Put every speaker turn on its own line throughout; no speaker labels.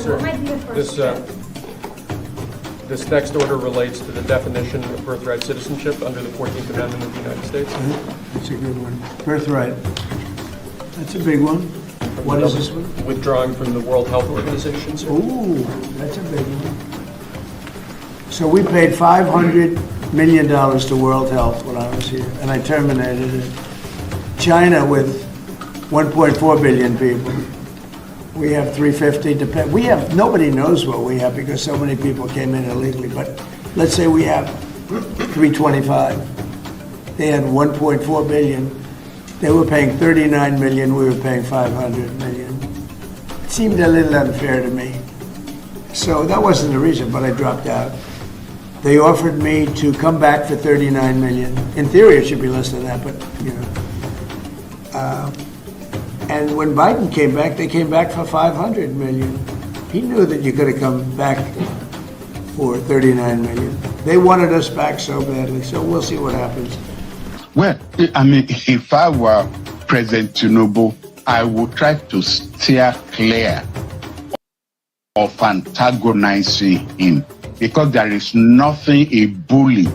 Sir, this next order relates to the definition of birthright citizenship under the 14th Amendment of the United States.
That's a good one. Birthright. That's a big one. What is this one?
Withdrawing from the World Health Organization, sir.
Ooh, that's a big one. So we paid $500 million to World Health when I was here, and I terminated it. China with 1.4 billion people. We have 350. We have, nobody knows what we have because so many people came in illegally, but let's say we have 325. They had 1.4 billion. They were paying 39 million, we were paying 500 million. It seemed a little unfair to me. So that wasn't the reason, but I dropped out. They offered me to come back for 39 million. In theory, it should be less than that, but, you know. And when Biden came back, they came back for 500 million. He knew that you could have come back for 39 million. They wanted us back so badly, so we'll see what happens.
Well, I mean, if I were President Tinubu, I would try to steer clear of antagonizing him, because there is nothing a bully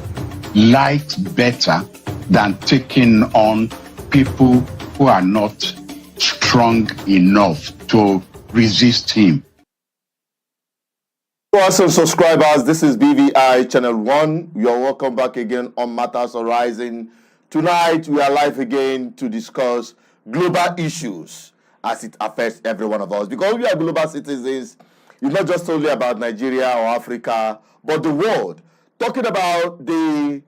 likes better than taking on people who are not strong enough to resist him.
Awesome subscribers, this is BVI Channel 1. You're welcome back again on Matters Arising. Tonight we are live again to discuss global issues as it affects every one of us. Because we are global citizens, it's not just only about Nigeria or Africa, but the world. Talking about the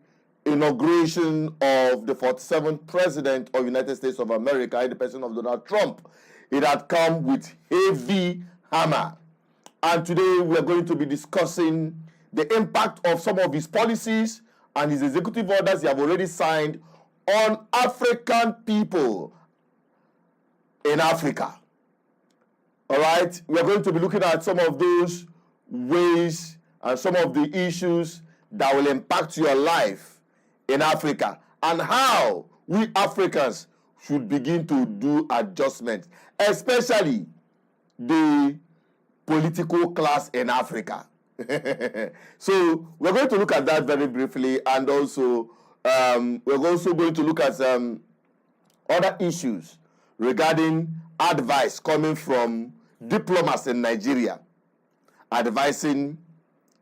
inauguration of the 47th President of the United States of America in the person of Donald Trump. It had come with heavy hammer. And today we are going to be discussing the impact of some of his policies and his executive orders he have already signed on African people in Africa. All right, we are going to be looking at some of those ways and some of the issues that will impact your life in Africa and how we Africans should begin to do adjustments, especially the political class in Africa. So we're going to look at that very briefly, and also we're also going to look at other issues regarding advice coming from diplomats in Nigeria advising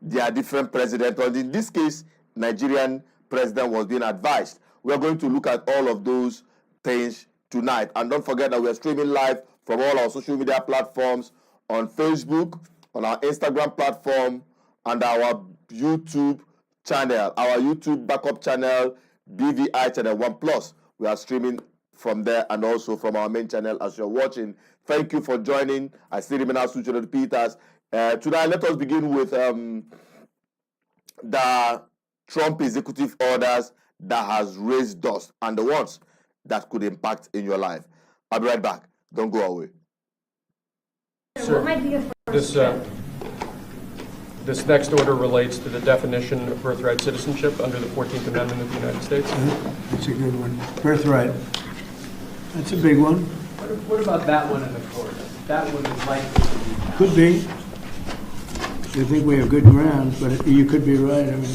their different presidents, or in this case, Nigerian president was being advised. We're going to look at all of those things tonight. And don't forget that we're streaming live from all our social media platforms, on Facebook, on our Instagram platform, and our YouTube channel, our YouTube backup channel, BVI Channel 1 Plus. We are streaming from there and also from our main channel as you're watching. Thank you for joining. I still remain as Suchero Peters. Tonight, let us begin with the Trump executive orders that has raised dust and the ones that could impact in your life. I'll be right back. Don't go away.
Sir, this next order relates to the definition of birthright citizenship under the 14th Amendment of the United States.
That's a good one. Birthright. That's a big one.
What about that one in the court? That one is likely to be passed.
Could be. I think we have good grounds, but you could be right. I mean,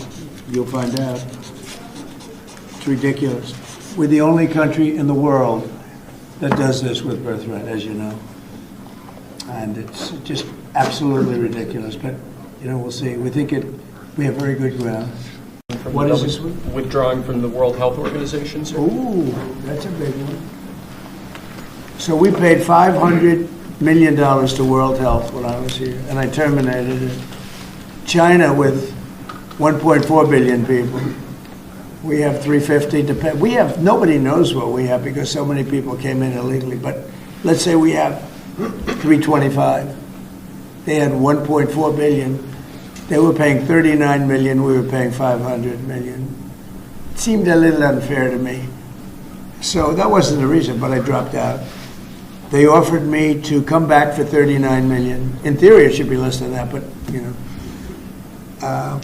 you'll find out. It's ridiculous. We're the only country in the world that does this with birthright, as you know. And it's just absolutely ridiculous. But, you know, we'll see. We think we have very good grounds. What is this one?
Withdrawing from the World Health Organization, sir.
Ooh, that's a big one. So we paid $500 million to World Health when I was here, and I terminated it. China with 1.4 billion people. We have 350. We have, nobody knows what we have because so many people came in illegally, but let's say we have 325. They had 1.4 billion. They were paying 39 million, we were paying 500 million. It seemed a little unfair to me. So that wasn't the reason, but I dropped out. They offered me to come back for 39 million. In theory, it should be less than that, but, you know.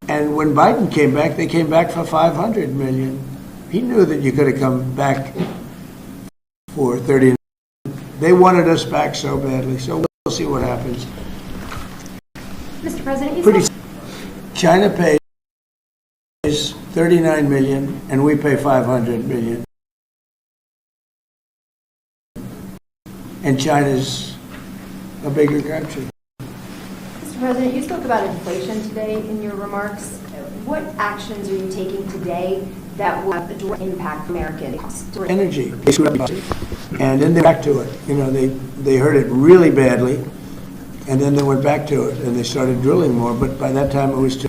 And when Biden came back, they came back for 500 million. He knew that you could have come back for 39. They wanted us back so badly. So see what happens.
Mr. President,
Pretty. China pays 39 million, and we pay 500 million. And China's a bigger country.
Mr. President, you spoke about inflation today in your remarks. What actions are you taking today that will have a direct impact on Americans?
Energy. And then they're back to it. You know, they hurt it really badly, and then they went back to it, and they started drilling more. But by that time, it was too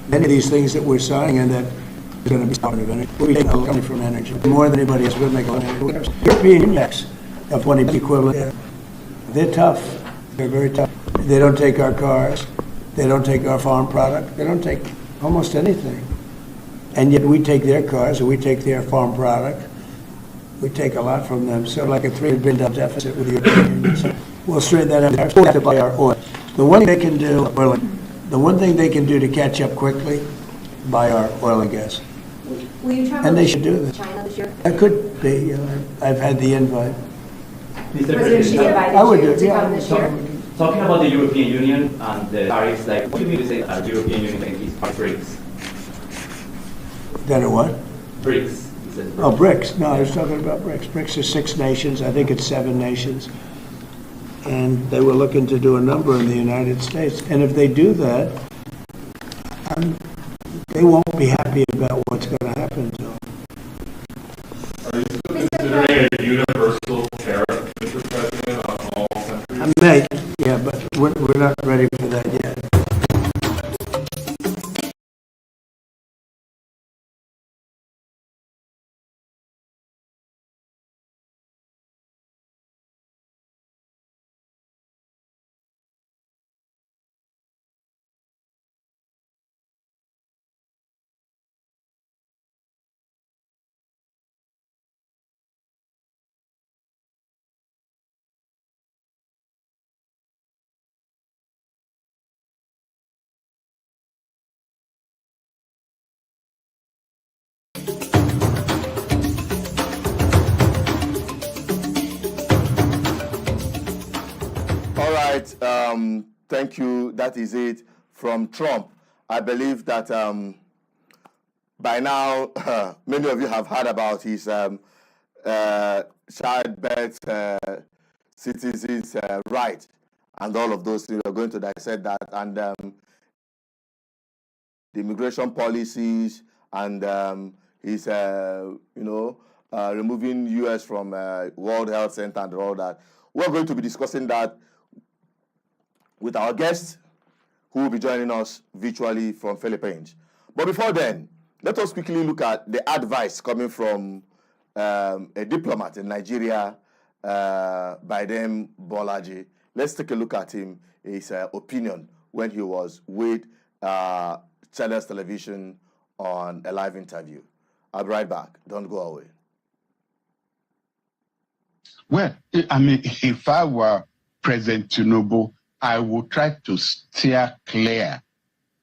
many of these things that we're signing, and that is going to be stopping of energy. We'll be taking a lot of money from energy, more than anybody else. We're going to make a lot of energy. European index of 20 equivalent. They're tough. They're very tough. They don't take our cars. They don't take our farm product. They don't take almost anything. And yet we take their cars, and we take their farm product. We take a lot from them. So like a $3 billion deficit with the European Union. So we'll straighten that out. We'll have to buy our oil. The one thing they can do to catch up quickly, buy our oil and gas.
Will you travel
And they should do
to
that.
China this year?
I could be. I've had the invite.
Mr.
President, she invited
I would
you
do.
to
Yeah.
come this year.
Talking about the European Union and the tariffs, like, what do you mean to say that the European Union is part BRICS?
Then a what?
BRICS. You said
Oh, BRICS. No, I was talking about BRICS. BRICS is 6 nations. I think it's 7 nations. And they were looking to do a number in the United States. And if they do that, they won't be happy about what's going to happen to them.
Are you still considering a universal tariff, Mr. President, on all countries?
I may, yeah, but we're not ready for that yet.
All right. Thank you. That is it from Trump. I believe that by now many of you have heard about his childbirth citizens' right and all of those things. We're going to dissect that, and the immigration policies, and his removing U.S. from World Health Center and all that. We're going to be discussing that with our guest, who will be joining us virtually from Philippines. But before then, let us quickly look at the advice coming from a diplomat in Nigeria by them, Bolaji. Let's take a look at his opinion when he was with Channels Television on a live interview. I'll be right back. Don't go away.
Well, I mean, if I were President Tinubu, I would try to steer clear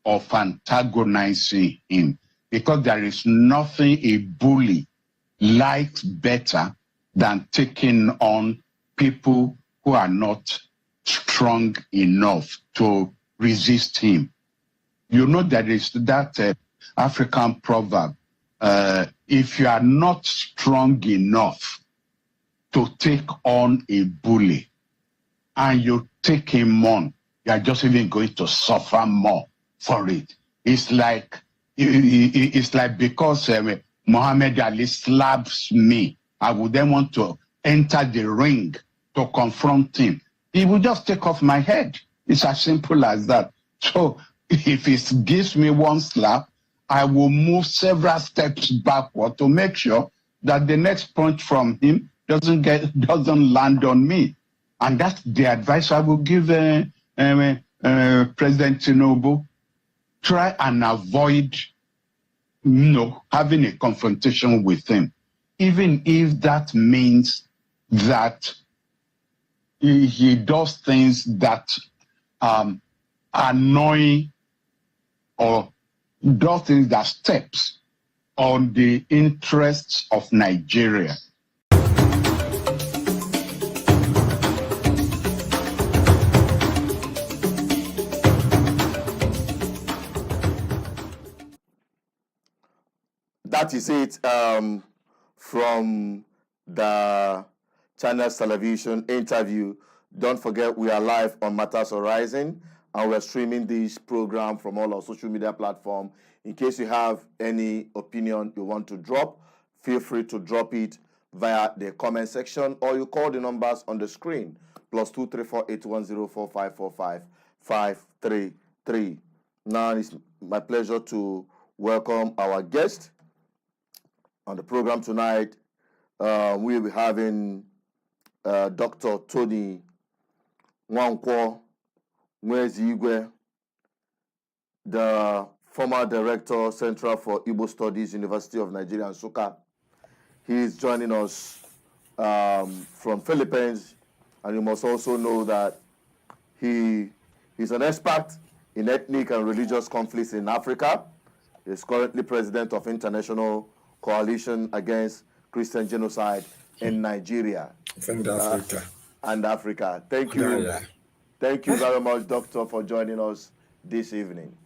of antagonizing him, because there is nothing a bully likes better than taking on people who are not strong enough to resist him. You know, there is that African proverb, if you are not strong enough to take on a bully, and you take him on, you are just even going to suffer more for it. It's like because Muhammad Ali slaps me, I would then want to enter the ring to confront him. He will just take off my head. It's as simple as that. So if he gives me one slap, I will move several steps backward to make sure that the next punch from him doesn't land on me. And that's the advice I will give President Tinubu. Try and avoid, having a confrontation with him, even if that means that he does things that annoy, or does things that steps on the interests of Nigeria.
that is it from the Channels Television interview. Don't forget, we are live on Matters Horizon, and we're streaming this program from all our social media platforms. In case you have any opinion you want to drop, feel free to drop it via the comment section, or you call the numbers on the screen, +2348104555533. Now it's my pleasure to welcome our guest on the program tonight. We'll be having Dr. Tony Wang, the former director, Center for Igbo Studies, University of Nigeria, Nsukka. He is joining us from Philippines, and you must also know that he is an expert in ethnic and religious conflicts in Africa. He is currently president of International Coalition Against Christian Genocide in Nigeria
and Africa.
And Africa. Thank you.
Yeah.
Thank you very much, Doctor, for joining us this evening.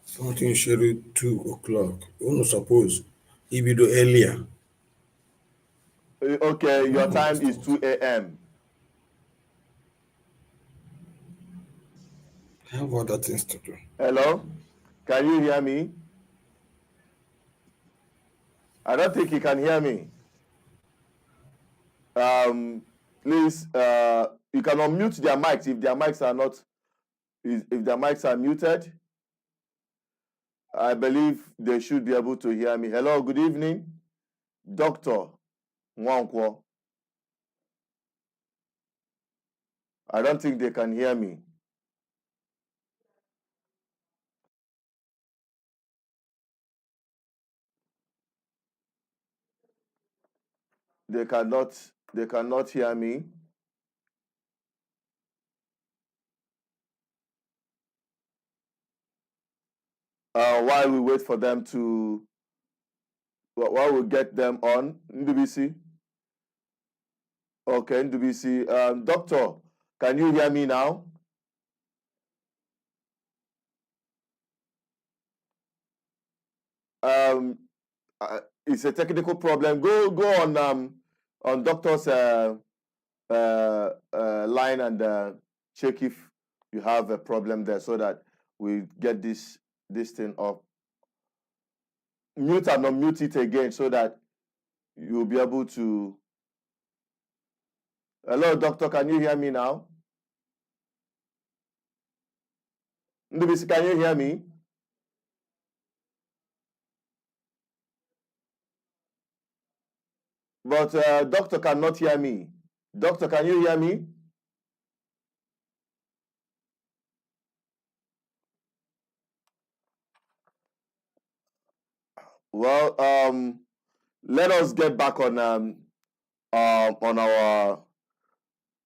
Something scheduled 2 o'clock. You want to suppose if you do earlier.
Okay, your time is 2 a.m.
I have other things to do.
Hello? Can you hear me? I don't think you can hear me. Please, you can unmute their mics if their mics are not, if their mics are muted. I believe they should be able to hear me. Hello, good evening. Dr. Nwankwo. I don't think they can hear me. They cannot hear me. While we wait for them to, while we get them on, NDBC. Okay, NDBC. Doctor, can you hear me now? It's a technical problem. Go on doctor's line and check if you have a problem there, so that we get this thing up. Mute and unmute it again so that you'll be able to. Hello, doctor. Can you hear me now? Ndubisi, can you hear me? But doctor cannot hear me. Doctor, can you hear me? Well, let us get back on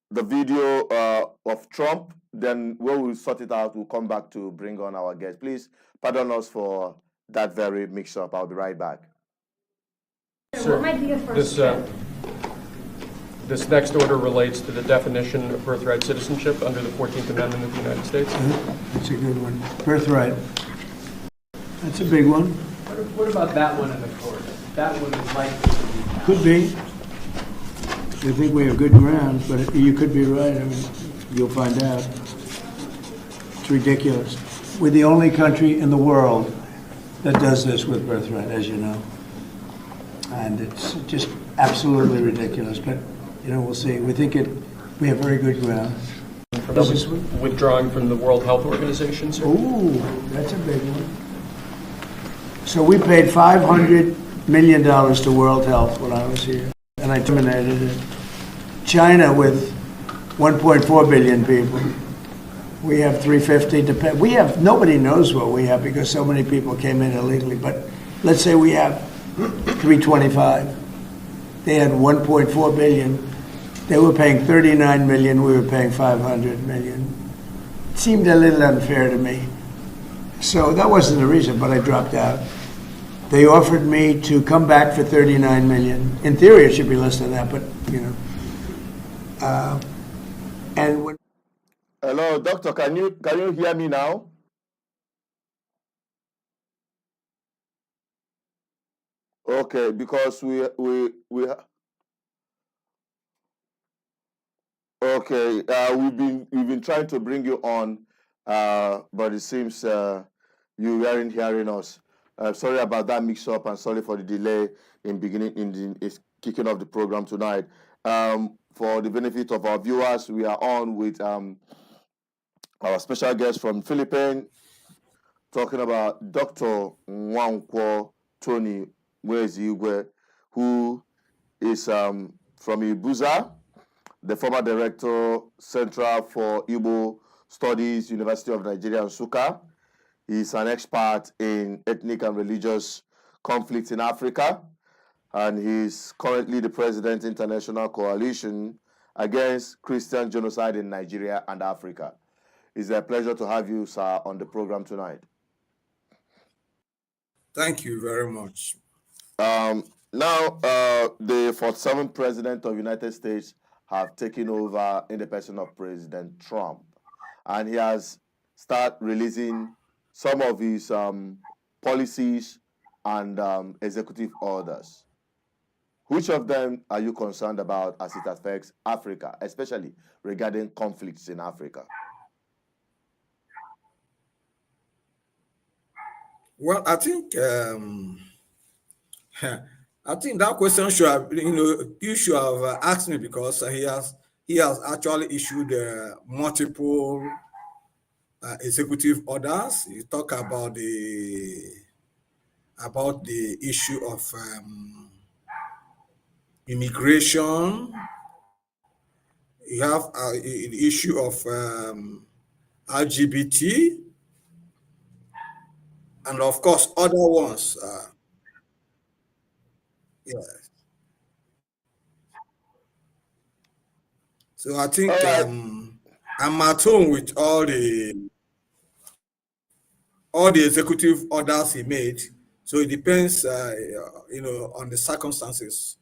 the video of Trump. Then when we sort it out, we'll come back to bring on our guest. Please pardon us for that very mix-up. I'll be right back.
What might be the first step?
This next order relates to the definition of birthright citizenship under the 14th Amendment of the United States.
That's a good one. Birthright. That's a big one.
What about that one in the court? That one is likely to be passed.
Could be. I think we have good grounds, but you could be right. I mean, you'll find out. It's ridiculous. We're the only country in the world that does this with birthright, as you know. And it's just absolutely ridiculous. But, you know, we'll see. We think we have very good grounds.
Withdrawing from the World Health Organization, sir?
Ooh, that's a big one. So we paid $500 million to World Health when I was here, and I terminated it. China, with 1.4 billion people, we have 350 to pay. We have, nobody knows what we have because so many people came in illegally, but let's say we have 325. They had 1.4 billion. They were paying 39 million, we were paying 500 million. It seemed a little unfair to me. So that wasn't the reason, but I dropped out. They offered me to come back for 39 million. In theory, it should be less than that, but, you know. And when
Hello, doctor. Can you hear me now? Okay, because okay, we've been trying to bring you on, but it seems you weren't hearing us. Sorry about that mix-up, and sorry for the delay in kicking off the program tonight. For the benefit of our viewers, we are on with our special guest from Philippines, talking about Dr. Wang Tony Mwezigwe, who is from Ibuza, the former director, Central for Igbo Studies, University of Nigeria, Nsukka. He's an expert in ethnic and religious conflicts in Africa, and he's currently the president of International Coalition Against Christian Genocide in Nigeria and Africa. It's a pleasure to have you, sir, on the program tonight.
Thank you very much.
Now, the 47th president of the United States have taken over in the person of President Trump, and he has started releasing some of his policies and executive orders. Which of them are you concerned about as it affects Africa, especially regarding conflicts in Africa?
Well, I think I think that question should have, you should have asked me, because he has actually issued multiple executive orders. You talk about the issue of immigration. You have the issue of LGBT, and of course other ones. Yes. So I think I'm at home with all the executive orders he made. So it depends, on the circumstances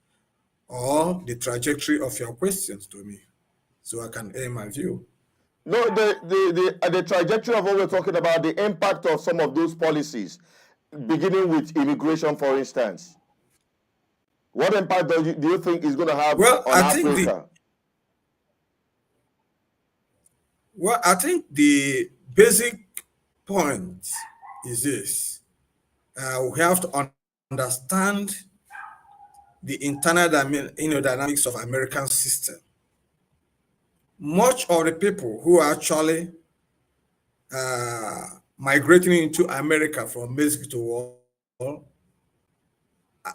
or the trajectory of your questions to me, so I can air my view.
No, the trajectory of what we're talking about, the impact of some of those policies, beginning with immigration, for instance. What impact do you think is going to have on Africa?
I think the basic point is this. We have to understand the internal dynamics of American system. Much of the people who are actually migrating into America from Mexico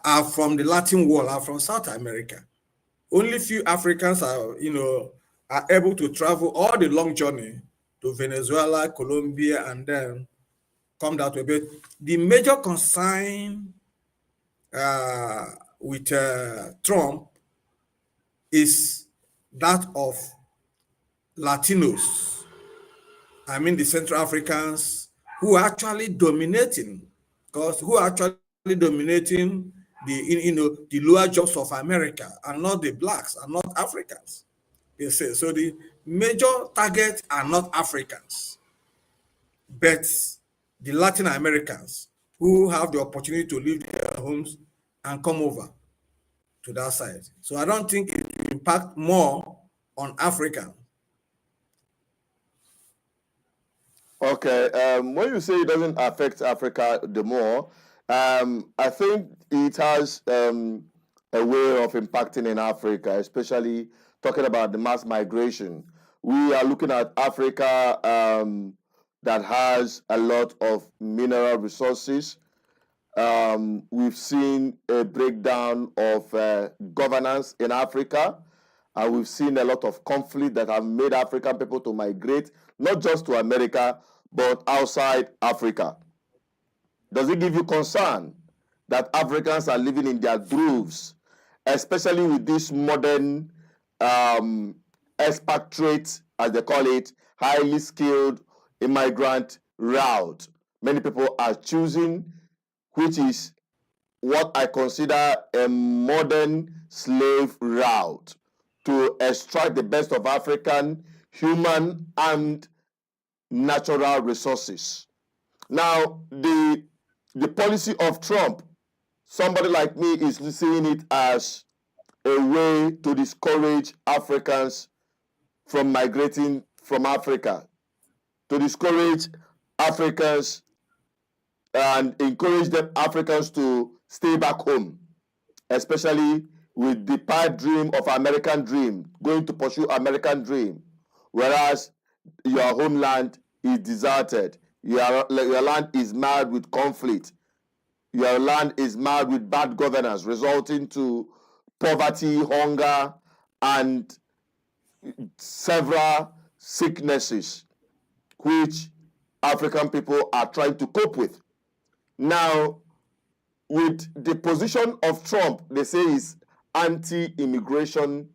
are from the Latin world, are from South America. Only few Africans are able to travel all the long journey to Venezuela, Colombia, and then come that way. But the major concern with Trump is that of Latinos. I mean the Central Africans who are actually dominating, the lower jobs of America, and not the blacks, and not Africans. They say so. The major targets are not Africans, but the Latin Americans who have the opportunity to leave their homes and come over to that side. So I don't think it will impact more on Africa.
Okay, when you say it doesn't affect Africa the more, I think it has a way of impacting in Africa, especially talking about the mass migration. We are looking at Africa that has a lot of mineral resources. We've seen a breakdown of governance in Africa, and we've seen a lot of conflict that have made African people to migrate, not just to America, but outside Africa. Does it give you concern that Africans are living in their grooves, especially with this modern expatriate, as they call it, highly skilled immigrant route many people are choosing, which is what I consider a modern slave route to extract the best of African human and natural resources. Now, the policy of Trump somebody like me is seeing it as a way to discourage Africans from migrating from Africa, to discourage Africans and encourage them Africans to stay back home, especially with the pipe dream of American dream, going to pursue American dream, whereas your homeland is deserted, your land is marred with conflict, your land is marred with bad governance, resulting to poverty, hunger, and several sicknesses which African people are trying to cope with. Now, with the position of Trump, they say is anti-immigration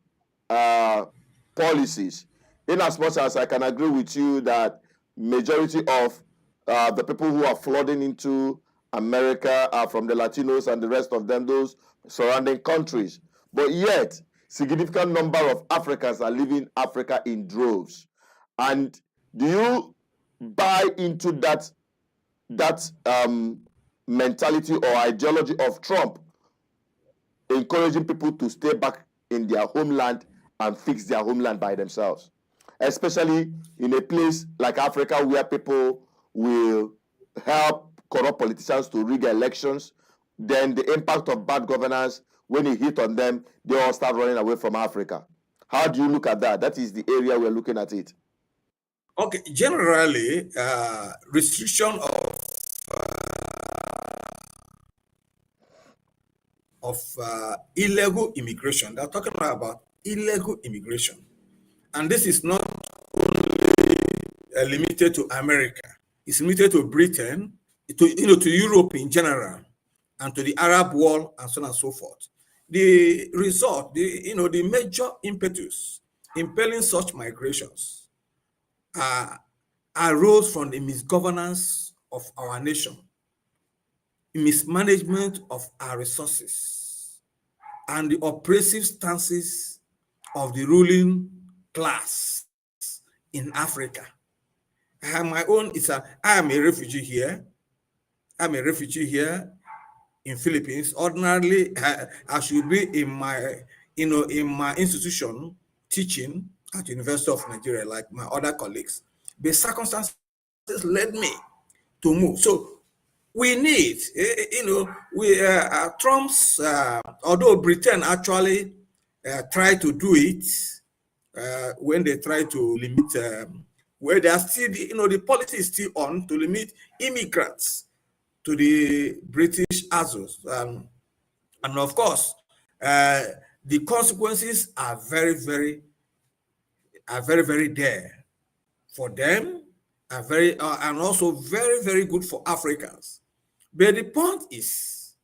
policies. In as much as I can agree with you that majority of the people who are flooding into America are from the Latinos and the rest of them, those surrounding countries. But yet, significant number of Africans are leaving Africa in droves. And do you buy into that mentality or ideology of Trump, encouraging people to stay back in their homeland and fix their homeland by themselves, especially in a place like Africa where people will help corrupt politicians to rig elections? Then the impact of bad governance, when it hit on them, they all start running away from Africa. How do you look at that? That is the area we're looking at it.
Okay, generally, restriction of illegal immigration. They're talking about illegal immigration, and this is not only limited to America. It's limited to Britain, to Europe in general, and to the Arab world, and so on and so forth. The result, the major impetus impelling such migrations arose from the misgovernance of our nation, mismanagement of our resources, and the oppressive stances of the ruling class in Africa. I have my own, I am a refugee here. I'm a refugee here in Philippines. Ordinarily, I should be in my institution teaching at University of Nigeria, like my other colleagues. The circumstances led me to move. So we need, Trump's, although Britain actually tried to do it when they try to limit, where they are still, the policy is still on to limit immigrants to the British Isles. And of course, the consequences are very, very there for them, are very, and also very, very good for Africans. But the point is,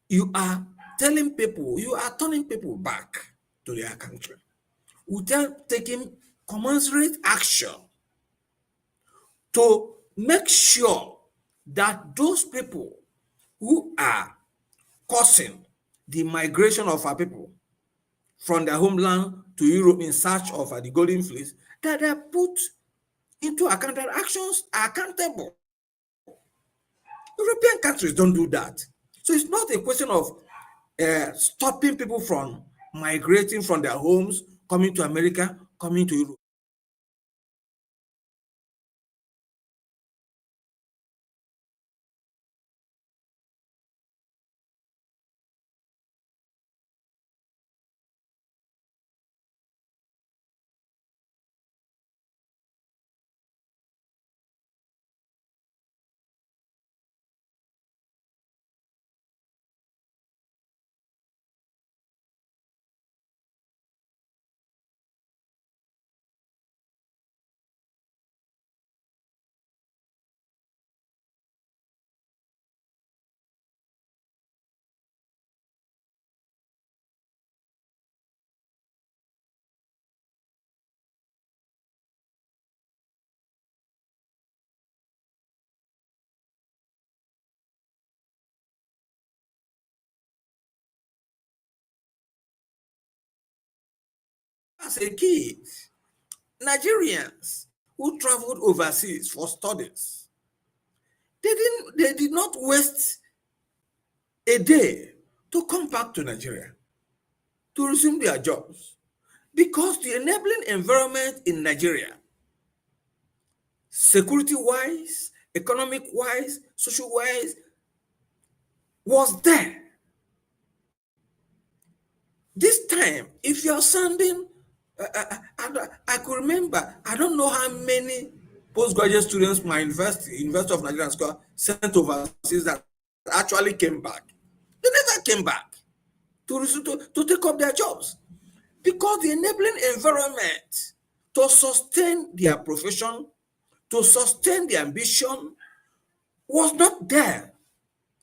you are telling people, you are turning people back to their country without taking commensurate action to make sure that those people who are causing the migration of our people from their homeland to Europe in search of the golden fleece, that they are put into account, that actions are accountable. European countries don't do that. So it's not a question of stopping people from migrating from their homes, coming to America, coming to Europe. As a kid, Nigerians who traveled overseas for studies, they did not waste a day to come back to Nigeria to resume their jobs because the enabling environment in Nigeria, security-wise, economic-wise, social-wise, was there. This time, if you're sending, I could remember, I don't know how many postgraduate students my University of Nigerian School sent overseas that actually came back. They never came back to take up their jobs because the enabling environment to sustain their profession, to sustain their ambition was not there.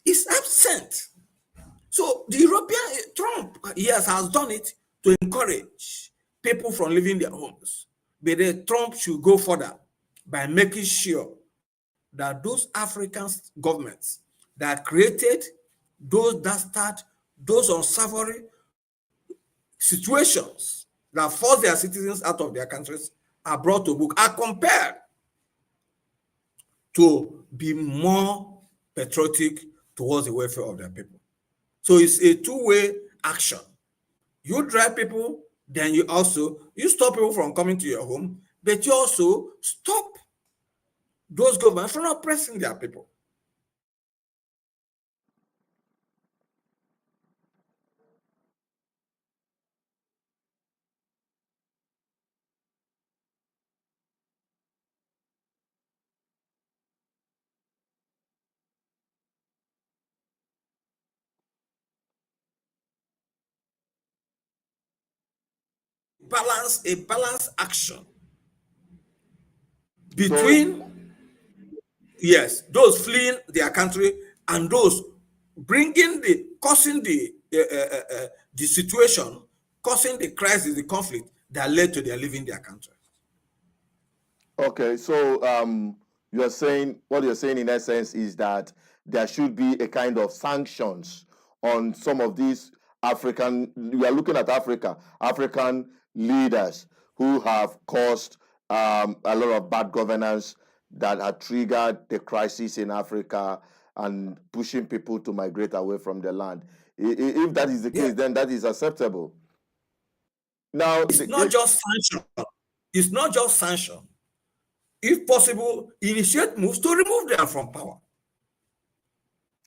It's absent. So the European Trump, yes, has done it to encourage people from leaving their homes. But Trump should go further by making sure that those African governments that created those that start those unsavory situations that force their citizens out of their countries are brought to book, are compared to be more patriotic towards the welfare of their people. So it's a two-way action. You drive people, then you stop people from coming to your home, but you also stop those governments from oppressing their people. A balanced action between those fleeing their country and those causing the situation, causing the crisis, the conflict that led to their leaving their country.
Okay, so what you're saying in essence is that there should be a kind of sanctions on some of these we are looking at African leaders who have caused a lot of bad governance that have triggered the crisis in Africa and pushing people to migrate away from the land. If that is the case, then that is acceptable. Now,
it's not just sanction. If possible, initiate moves to remove them from power.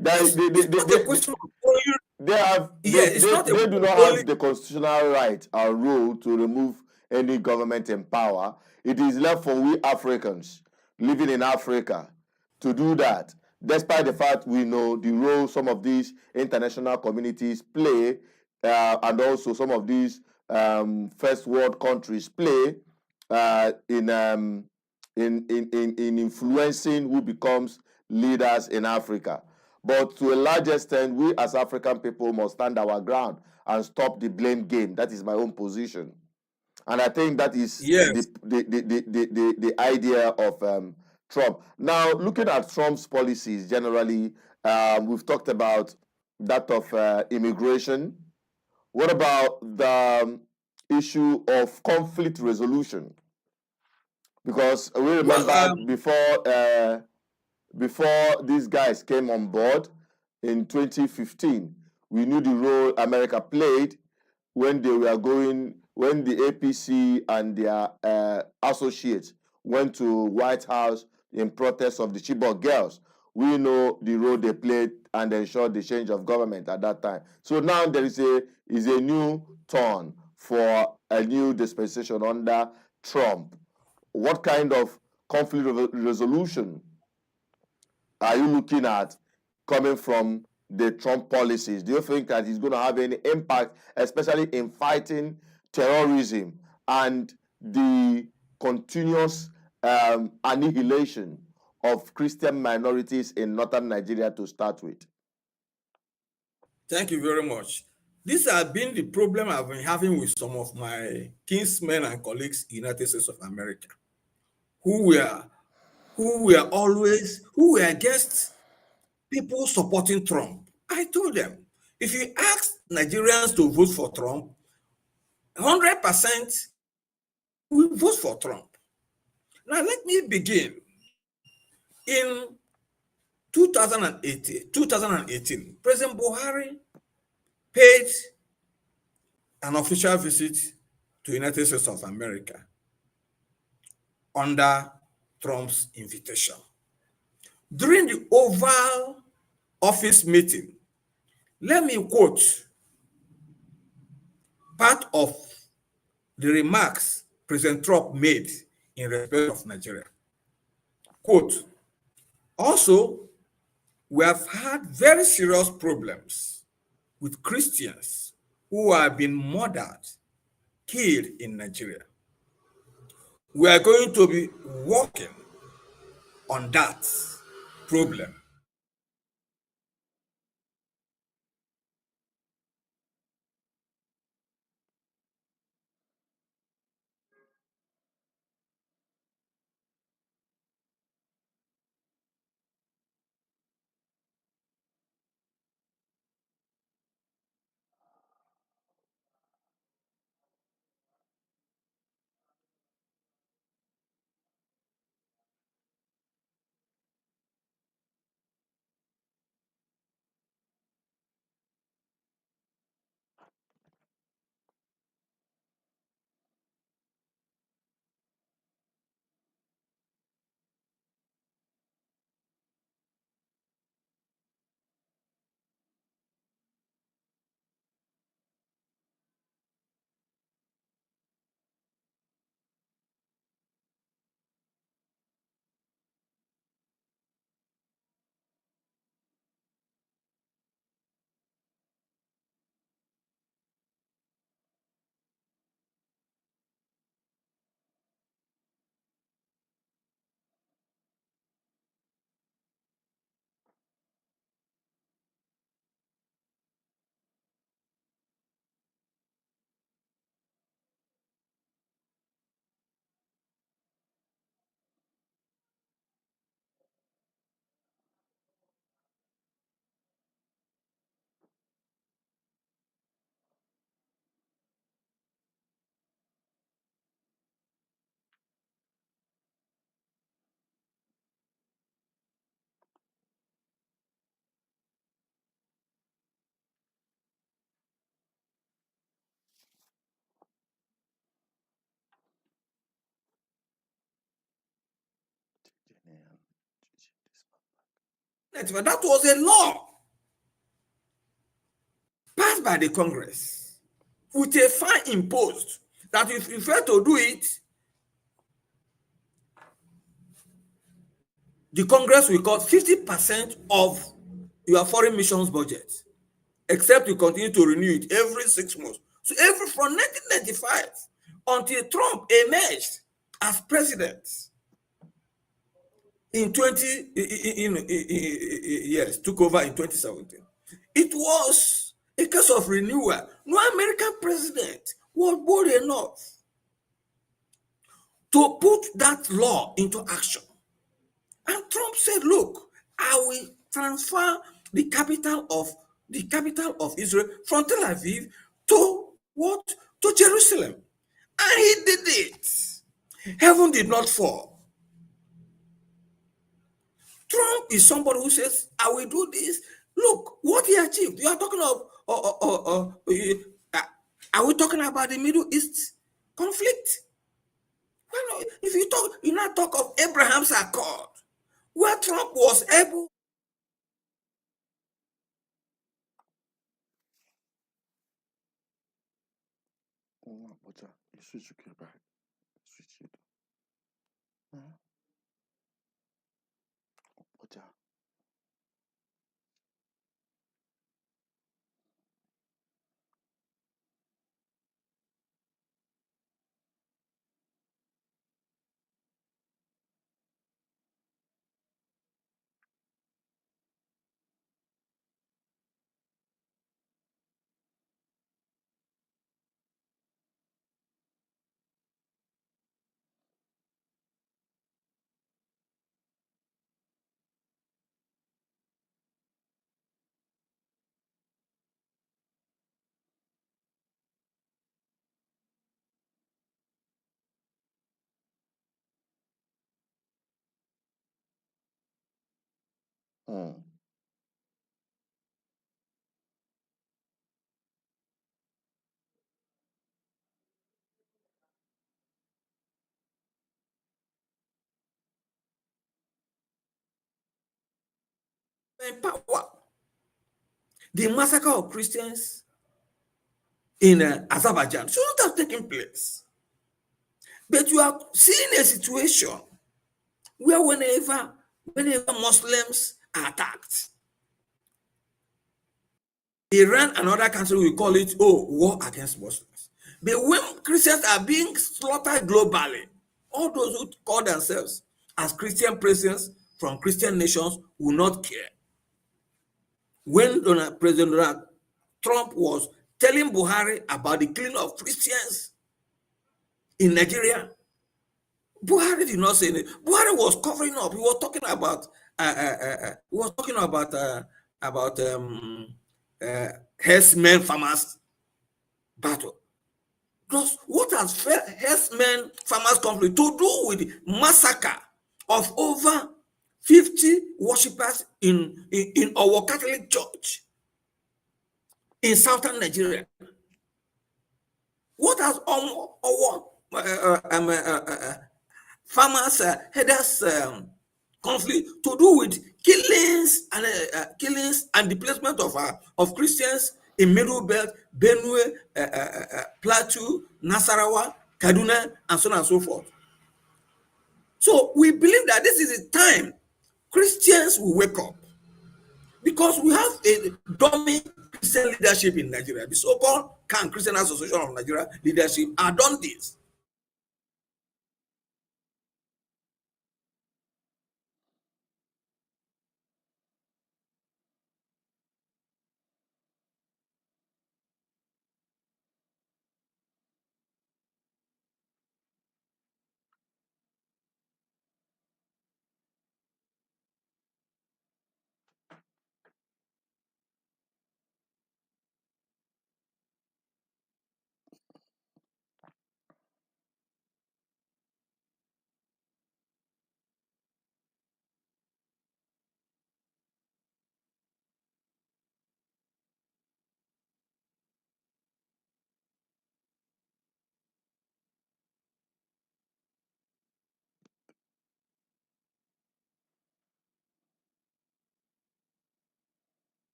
They do
not have the constitutional right or role to remove any government in power. It is left for we Africans living in Africa to do that, despite the fact we know the role some of these international communities play, and also some of these first world countries play in influencing who becomes leaders in Africa. But to a large extent, we as African people must stand our ground and stop the blame game. That is my own position. And I think that is the idea of Trump. Now, looking at Trump's policies generally, we've talked about that of immigration. What about the issue of conflict resolution? Because we remember before these guys came on board in 2015, we knew the role America played when the APC and their associates went to White House in protest of the Chibok girls. We know the role they played and ensured the change of government at that time. So now there is a new turn for a new dispensation under Trump. What kind of conflict resolution are you looking at coming from the Trump policies? Do you think that he's going to have any impact, especially in fighting terrorism and the continuous annihilation of Christian minorities in northern Nigeria to start with?
Thank you very much. This has been the problem I've been having with some of my kinsmen and colleagues in the United States of America, who were against people supporting Trump. I told them, if you ask Nigerians to vote for Trump, 100% will vote for Trump. Now, let me begin. In 2018, President Buhari paid an official visit to the United States of America under Trump's invitation. During the Oval Office meeting, let me quote part of the remarks President Trump made in respect of Nigeria. Quote, also, we have had very serious problems with Christians who have been murdered, killed in Nigeria. We are going to be working on that problem. That was a law passed by the Congress with a fine imposed that if you fail to do it, the Congress will cut 50% of your foreign missions budget, except you continue to renew it every 6 months. So from 1995 until Trump emerged as president in took over in 2017, it was a case of renewal. No American president was bold enough to put that law into action. And Trump said, look, I will transfer the capital of Israel from Tel Aviv to what? To Jerusalem. And he did it. Heaven did not fall. Trump is somebody who says, I will do this. Look, what he achieved. You are talking of, are we talking about the Middle East conflict? Well, if you now talk of Abraham's Accord, where Trump was able
You switch your back. Switch it. Mm.
In power. The massacre of Christians in Azerbaijan shouldn't have taken place. But you are seeing a situation where whenever Muslims are attacked, Iran and other countries will call it, oh, war against Muslims. But when Christians are being slaughtered globally, all those who call themselves as Christian presidents from Christian nations will not care. When President Donald Trump was telling Buhari about the killing of Christians in Nigeria, Buhari did not say anything. Buhari was covering up. He was talking about herdsmen farmers battle. Because what has herdsmen farmers conflict to do with the massacre of over 50 worshippers in our Catholic Church in southern Nigeria? What has farmers headers conflict to do with killings and displacement of Christians in Middle Belt, Benue, Plateau, Nasarawa, Kaduna, and so on and so forth? So we believe that this is the time Christians will wake up, because we have a dummy Christian leadership in Nigeria. The so-called Christian Association of Nigeria leadership are done this.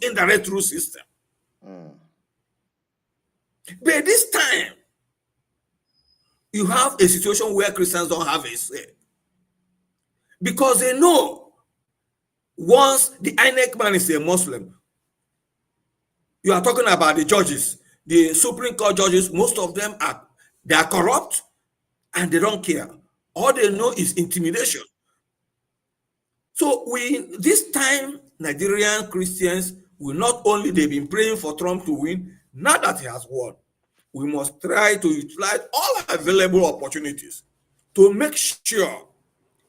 Indirect rule system. But this time, you have a situation where Christians don't have a say, because they know once the INEC man is a Muslim, you are talking about the judges, the Supreme Court judges. Most of them are corrupt and they don't care. All they know is intimidation. So this time, Nigerian Christians will not only, they've been praying for Trump to win. Now that he has won, we must try to utilize all available opportunities to make sure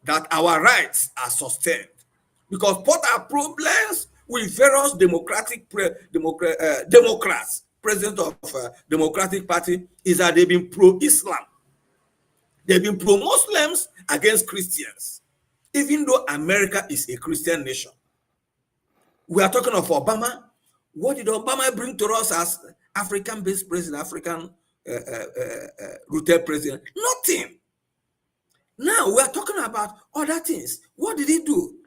that our rights are sustained. Because what are problems with various Democrats, president of Democratic Party, is that they've been pro-Islam. They've been pro-Muslims against Christians, even though America is a Christian nation. We are talking of Obama. What did Obama bring to us as African-based president, rooted president? Nothing. Now we are talking about other things. What did he do?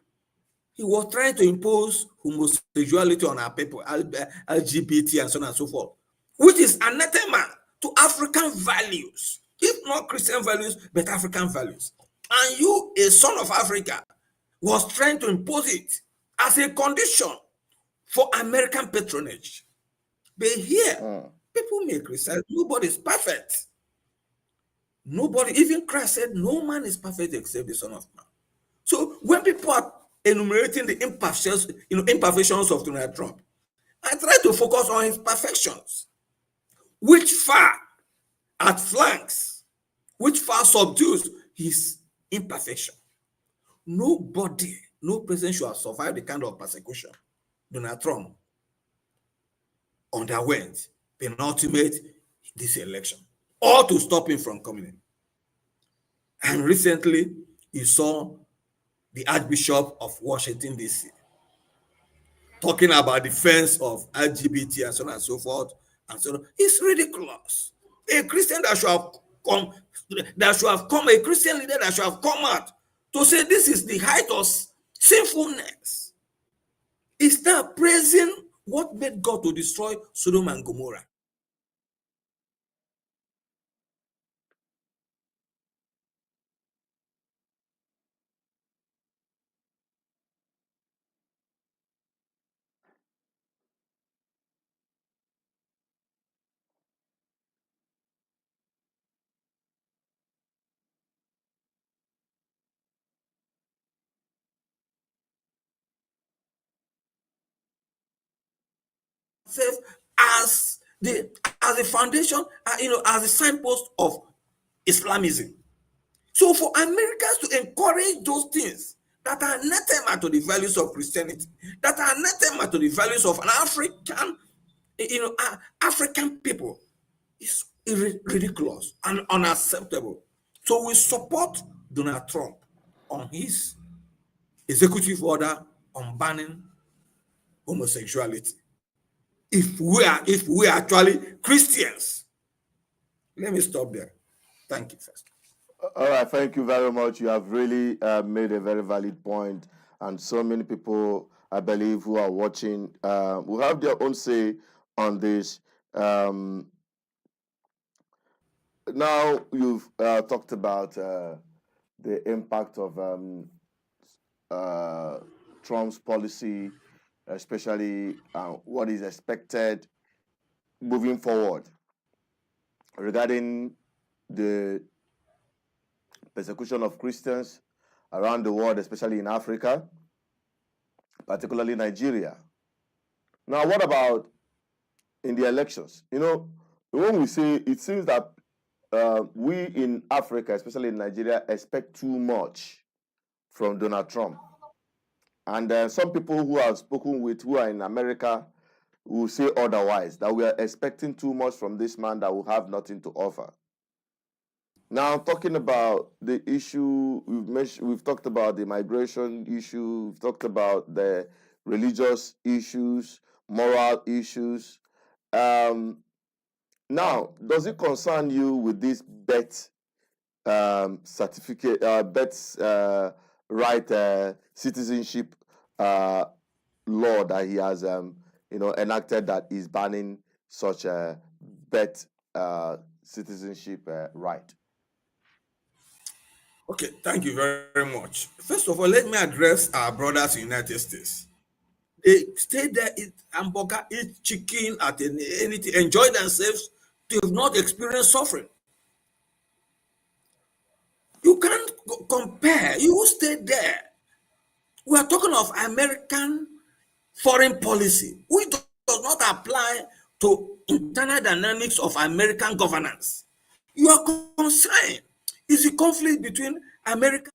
He was trying to impose homosexuality on our people, LGBT and so on and so forth, which is anathema to African values, if not Christian values, but African values. And you, a son of Africa, was trying to impose it as a condition for American patronage. But here, people may criticize. Nobody is perfect. Nobody, even Christ said, no man is perfect except the Son of Man. So when people are enumerating the imperfections of Donald Trump, I try to focus on his perfections, which far outflanks, which far subdues his imperfection. Nobody, no president should have survived the kind of persecution Donald Trump underwent penultimate this election, or to stop him from coming in. And recently, you saw the Archbishop of Washington, D.C., talking about defense of LGBT and so on and so forth, and so on. It's ridiculous. A Christian that should have come, a Christian leader that should have come out to say this is the height of sinfulness, is now praising what made God to destroy Sodom and Gomorrah. As the foundation, as the signpost of Islamism. So for Americans to encourage those things that are anathema to the values of Christianity, that are anathema to the values of an African people, is ridiculous and unacceptable. So we support Donald Trump on his executive order on banning homosexuality. If we are actually Christians. Let me stop there. Thank you first.
All right, thank you very much. You have really made a very valid point, and so many people, I believe, who are watching will have their own say on this. Now you've talked about the impact of Trump's policy, especially what is expected moving forward regarding the persecution of Christians around the world, especially in Africa, particularly Nigeria. Now, what about in the elections? When we say, it seems that we in Africa, especially in Nigeria, expect too much from Donald Trump. And some people who I've spoken with who are in America will say otherwise, that we are expecting too much from this man that will have nothing to offer. Now, talking about the issue, we've talked about the migration issue, we've talked about the religious issues, moral issues. Now, does it concern you with this birth certificate, right citizenship law that he has, enacted, that is banning such a birth citizenship right?
Okay, thank you very much. First of all, let me address our brothers in the United States. They stay there, eat hamburger, eat chicken, at anything, enjoy themselves. They have not experienced suffering. You can't compare. You stay there. We are talking of American foreign policy, which does not apply to internal dynamics of American governance. You are concerned is a conflict between America.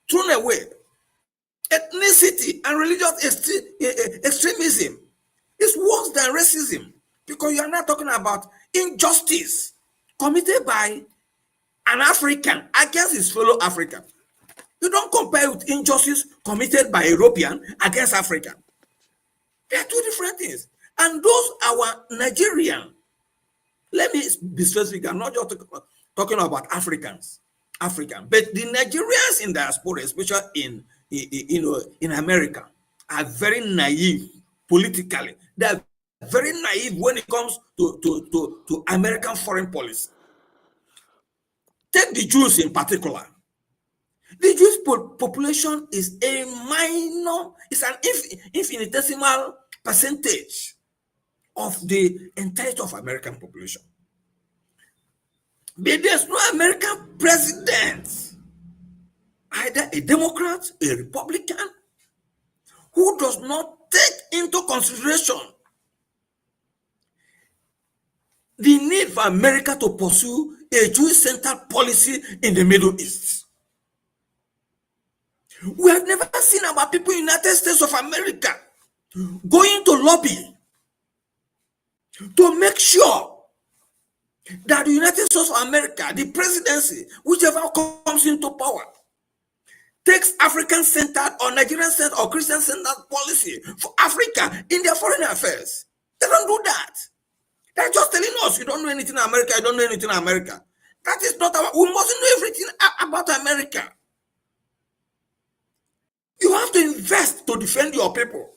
Thrown away. Ethnicity and religious extremism is worse than racism, because you are not talking about injustice committed by an African against his fellow African. You don't compare with injustice committed by European against African. They are two different things. And those are Nigerian. Let me be specific. I'm not just talking about Africans, but the Nigerians in diaspora, especially in America, are very naive politically. They're very naive when it comes to American foreign policy. Take the Jews in particular. The Jewish population is a minor, it's an infinitesimal percentage of the entirety of American population. But there's no American president, either a Democrat, a Republican, who does not take into consideration the need for America to pursue a Jewish-centered policy in the Middle East. We have never seen our people in the United States of America going to lobby to make sure that the United States of America, the presidency, whichever comes into power, takes African-centered or Nigerian-centered or Christian-centered policy for Africa in their foreign affairs. They don't do that. They're just telling us, you don't know anything in America, you don't know anything in America. That is not our, we mustn't know everything about America. You have to invest to defend your people.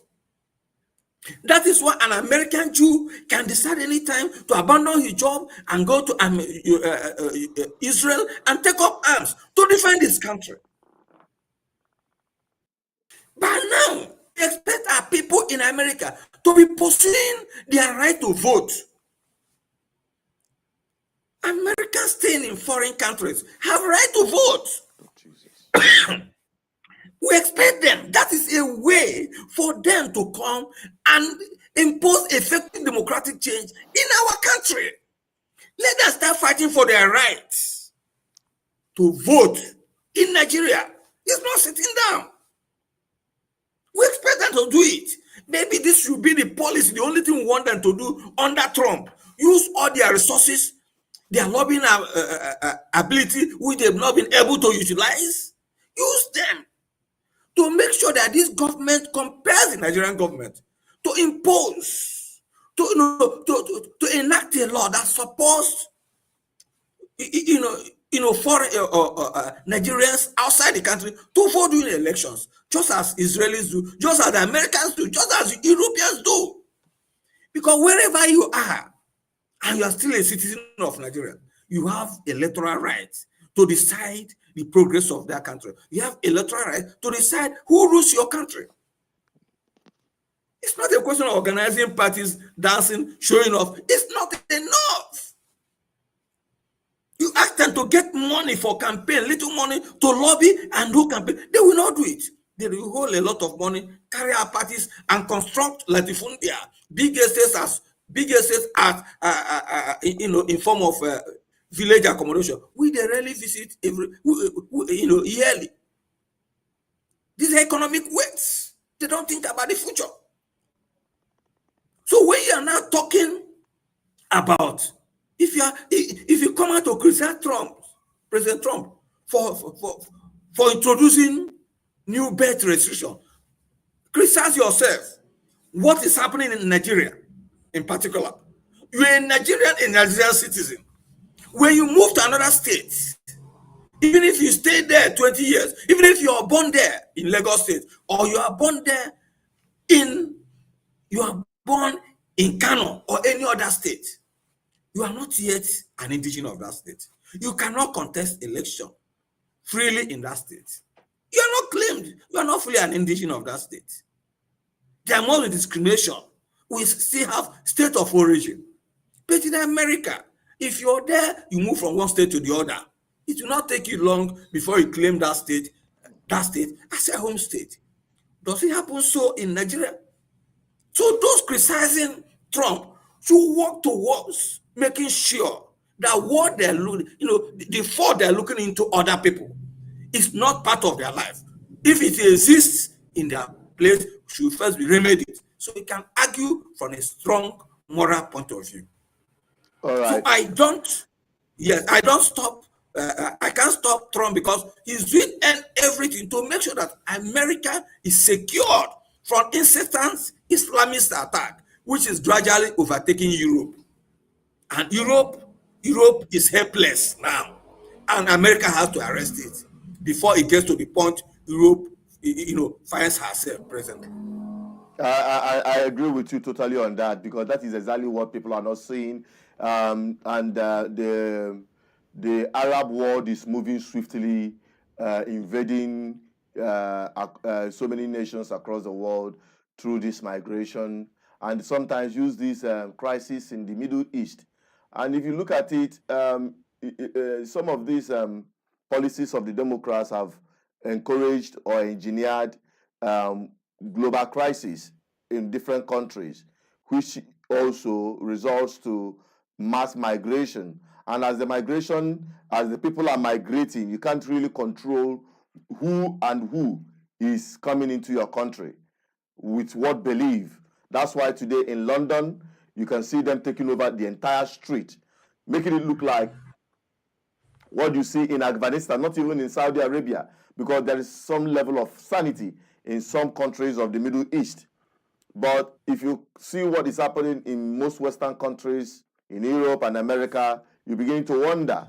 That is why an American Jew can decide anytime to abandon his job and go to Israel and take up arms to defend his country. But now, we expect our people in America to be pursuing their right to vote. Americans staying in foreign countries have right to vote. We expect them. That is a way for them to come and impose effective democratic change in our country. Let them start fighting for their rights to vote in Nigeria. It's not sitting down. We expect them to do it. Maybe this should be the policy, the only thing we want them to do under Trump. Use all their resources, their lobbying ability, which they've not been able to utilize. Use them to make sure that this government compels the Nigerian government to impose, to enact a law that supports, foreign Nigerians outside the country to vote during elections, just as Israelis do, just as the Americans do, just as the Europeans do. Because wherever you are, and you are still a citizen of Nigeria, you have electoral rights to decide the progress of their country. You have electoral right to decide who rules your country. It's not a question of organizing parties, dancing, showing off. It's not enough. You ask them to get money for campaign, little money to lobby and do campaign. They will not do it. They will hold a lot of money, carry out parties, and construct latifundia, big estates as in form of village accommodation. We they rarely visit yearly. These are economic weights. They don't think about the future. So when you are now talking about if you come out to criticize President Trump for introducing new birth restriction, criticize yourself. What is happening in Nigeria in particular? You're a Nigerian citizen. When you move to another state, even if you stay there 20 years, even if you are born there in Lagos State, or you are born in Kano or any other state, you are not yet an indigenous of that state. You cannot contest election freely in that state. You are not claimed. You are not fully an indigenous of that state. There must be discrimination. We still have state of origin. But in America, if you're there, you move from one state to the other. It will not take you long before you claim that state as a home state. Does it happen so in Nigeria? So those criticizing Trump should work towards making sure that what they're looking, the fault they're looking into other people is not part of their life. If it exists in their place, should first be remedied so we can argue from a strong moral point of view.
All right.
So I can't stop Trump because he's doing everything to make sure that America is secured from incessant Islamist attack, which is gradually overtaking Europe. And Europe is helpless now. And America has to arrest it before it gets to the point Europe, finds herself presently.
I agree with you totally on that, because that is exactly what people are not seeing. The Arab world is moving swiftly, invading so many nations across the world through this migration, and sometimes use this crisis in the Middle East. And if you look at it, some of these policies of the Democrats have encouraged or engineered global crisis in different countries, which also results to mass migration. And as the people are migrating, you can't really control who is coming into your country with what belief. That's why today in London, you can see them taking over the entire street, making it look like what you see in Afghanistan, not even in Saudi Arabia, because there is some level of sanity in some countries of the Middle East. But if you see what is happening in most Western countries, in Europe and America, you begin to wonder.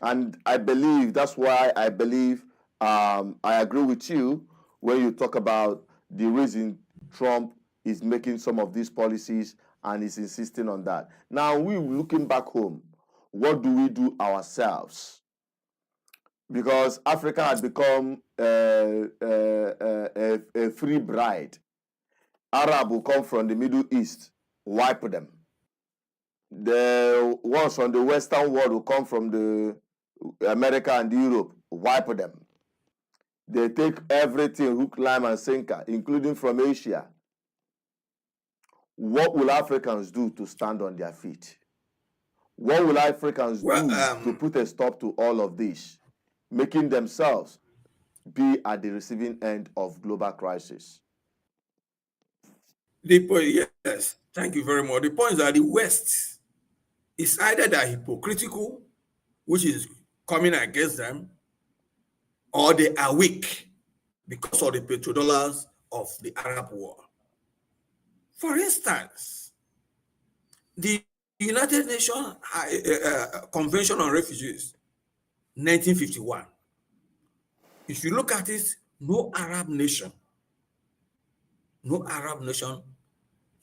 And I believe, that's why I believe, I agree with you when you talk about the reason Trump is making some of these policies and is insisting on that. Now, we looking back home, what do we do ourselves? Because Africa has become a free bride. Arab will come from the Middle East, wipe them. The ones from the Western world will come from the America and Europe, wipe them. They take everything, hook, line, and sinker, including from Asia. What will Africans do to stand on their feet? What will Africans do to put a stop to all of this, making themselves be at the receiving end of global crisis?
The point, yes, thank you very much. The point is that the West is either they're hypocritical, which is coming against them, or they are weak because of the petrodollars of the Arab war. For instance, the United Nations Convention on Refugees, 1951. If you look at it, no Arab nation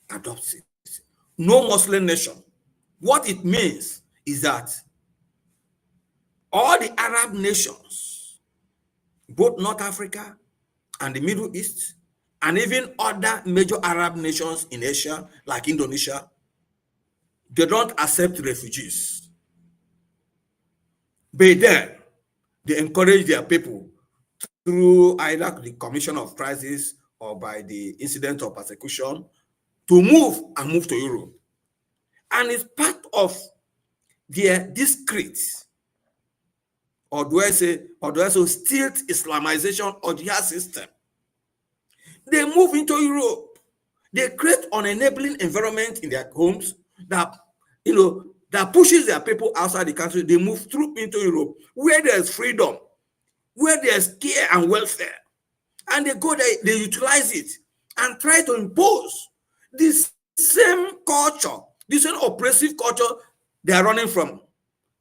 adopts it. No Muslim nation. What it means is that all the Arab nations, both North Africa and the Middle East, and even other major Arab nations in Asia, like Indonesia, they don't accept refugees. But then, they encourage their people through either the Commission of Crisis or by the incident of persecution to move to Europe. And it's part of their discreet, or do I say stealth Islamization of their system. They move into Europe. They create an enabling environment in their homes that pushes their people outside the country. They move through into Europe, where there's freedom, where there's care and welfare. And they go there, they utilize it and try to impose this same culture, this same oppressive culture they are running from.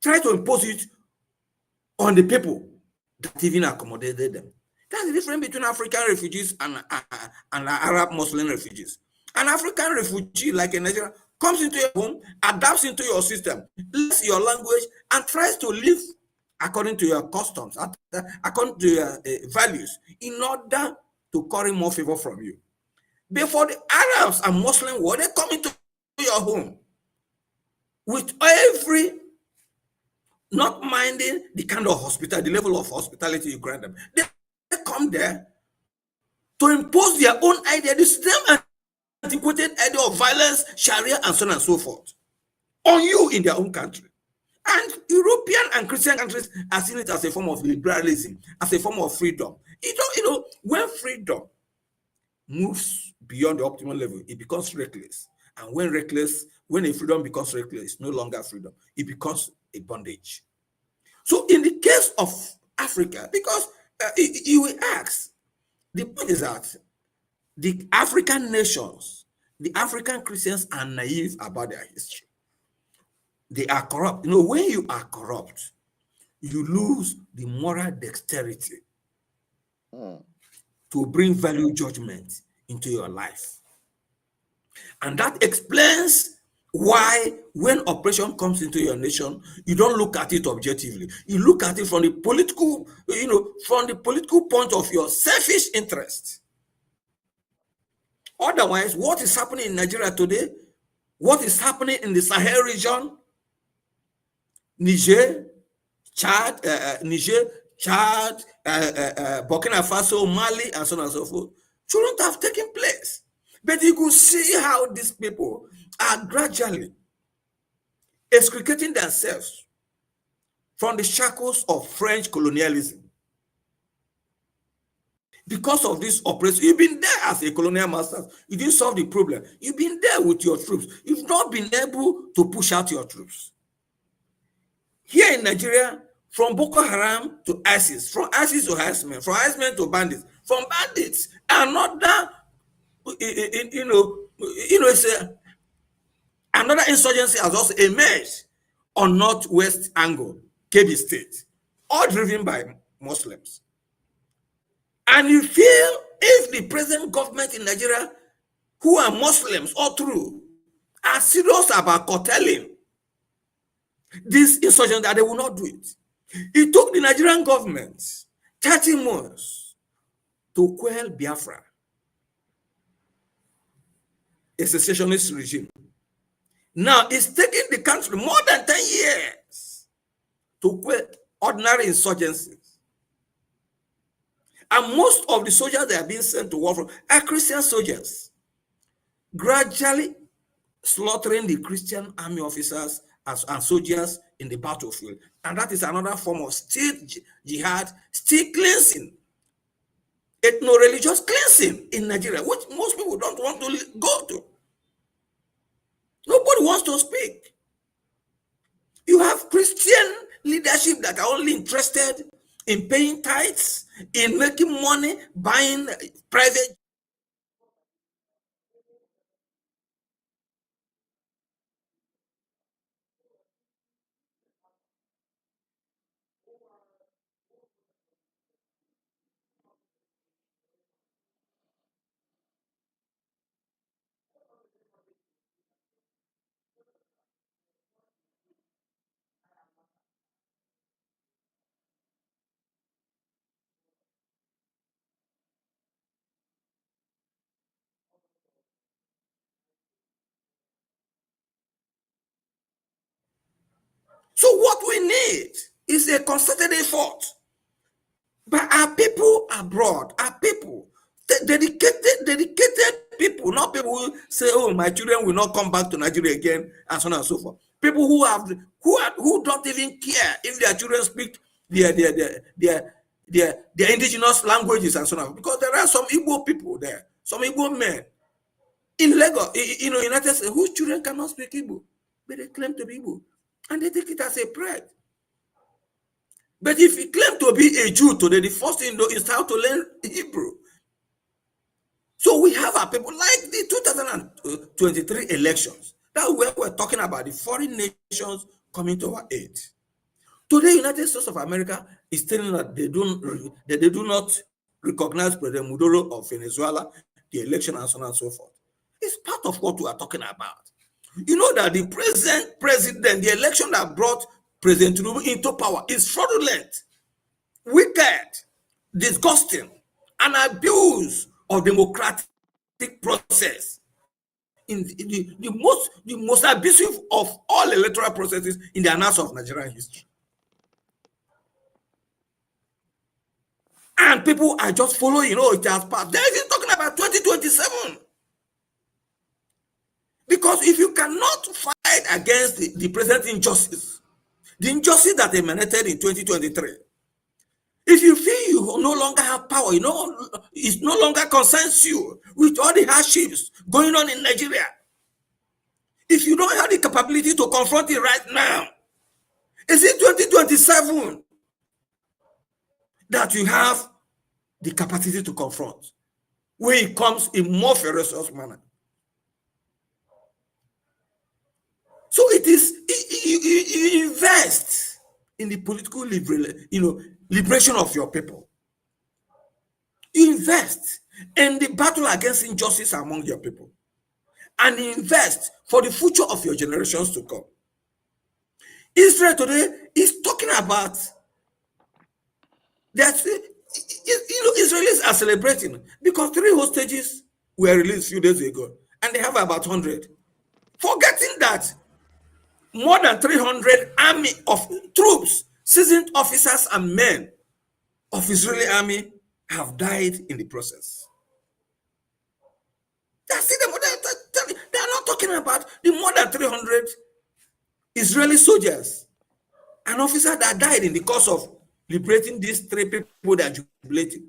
Try to impose it on the people that even accommodated them. That's the difference between African refugees and Arab Muslim refugees. An African refugee, like a Nigerian, comes into your home, adapts into your system, learns your language, and tries to live according to your customs, according to your values, in order to curry more favor from you. Before the Arabs and Muslim world, they come into your home with every, not minding the kind of hospitality, the level of hospitality you grant them. They come there to impose their own idea, the same antiquated idea of violence, Sharia, and so on and so forth, on you in their own country. And European and Christian countries are seeing it as a form of liberalism, as a form of freedom. When freedom moves beyond the optimal level, it becomes reckless. And when a freedom becomes reckless, it's no longer freedom. It becomes a bondage. So in the case of Africa, because you will ask, the point is that the African nations, the African Christians are naive about their history. They are corrupt. When you are corrupt, you lose the moral dexterity to bring value judgment into your life. And that explains why when oppression comes into your nation, you don't look at it objectively. You look at it from the political, point of your selfish interest. Otherwise, what is happening in Nigeria today, what is happening in the Sahel region, Niger, Chad, Burkina Faso, Mali, and so on and so forth, shouldn't have taken place. But you could see how these people are gradually extricating themselves from the shackles of French colonialism. Because of this oppression, you've been there as a colonial master. You didn't solve the problem. You've been there with your troops. You've not been able to push out your troops. Here in Nigeria, from Boko Haram to ISIS, from ISIS to herdsmen, from herdsmen to bandits, from bandits, another, another insurgency has also emerged on northwest angle, Kebbi State, all driven by Muslims. And you feel if the present government in Nigeria, who are Muslims all through, are serious about curtailing this insurgency, that they will not do it. It took the Nigerian government 30 months to quell Biafra, a secessionist regime. Now it's taking the country more than 10 years to quell ordinary insurgencies. And most of the soldiers that are being sent to war from are Christian soldiers, gradually slaughtering the Christian army officers and soldiers in the battlefield. And that is another form of state jihad, state cleansing, ethno-religious cleansing in Nigeria, which most people don't want to go to. Nobody wants to speak. You have Christian leadership that are only interested in paying tithes, in making money, buying private. So what we need is a concerted effort by our people abroad, our people, dedicated people, not people who say, "Oh, my children will not come back to Nigeria again," and so on and so forth. People who don't even care if their children speak their indigenous languages and so on. Because there are some Igbo people there, some Igbo men in Lagos, United States, whose children cannot speak Igbo, but they claim to be Igbo, and they take it as a pride. But if you claim to be a Jew today, the first thing is how to learn Hebrew. So we have our people like the 2023 elections. That's where we're talking about the foreign nations coming to our aid. Today, United States of America is telling that they do not recognize President Maduro of Venezuela, the election, and so on and so forth. It's part of what we are talking about. You know that the present president, the election that brought President Tinubu into power is fraudulent, wicked, disgusting, an abuse of democratic process. In the most abusive of all electoral processes in the annals of Nigerian history. And people are just following, it has passed. They're even talking about 2027. Because if you cannot fight against the present injustice, the injustice that emanated in 2023, if you feel you no longer have power, it no longer concerns you with all the hardships going on in Nigeria, if you don't have the capability to confront it right now, is it 2027 that you have the capacity to confront when it comes in more ferocious manner? So it is, you invest in the political liberation of your people. You invest in the battle against injustice among your people. And invest for the future of your generations to come. Israel today is talking about that, Israelis are celebrating because 3 hostages were released a few days ago, and they have about 100. Forgetting that more than 300 army of troops, seasoned officers and men of Israeli army have died in the process. They are not talking about the more than 300 Israeli soldiers, an officer that died in the course of liberating these three people that are jubilating.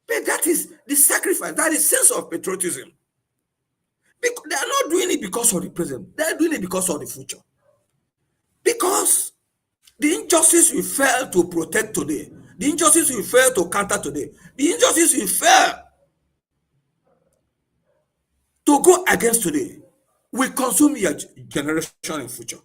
But that is the sacrifice, that is sense of patriotism. Because they are not doing it because of the present, they are doing it because of the future. Because the injustice we fail to protect today, the injustice we fail to counter today, the injustice we fail to go against today, will consume your generation in future.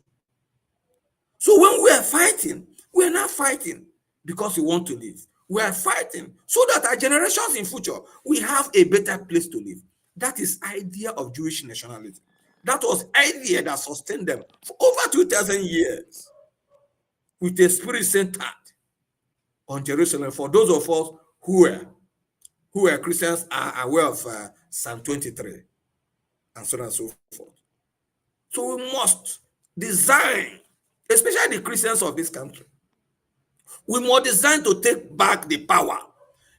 So when we are fighting, we are not fighting because we want to live. We are fighting so that our generations in future, we have a better place to live. That is idea of Jewish nationality. That was idea that sustained them for over 2,000 years with a spirit centered on Jerusalem. For those of us who were Christians are aware of Psalm 23 and so on and so forth. So we must design, especially the Christians of this country, we must design to take back the power,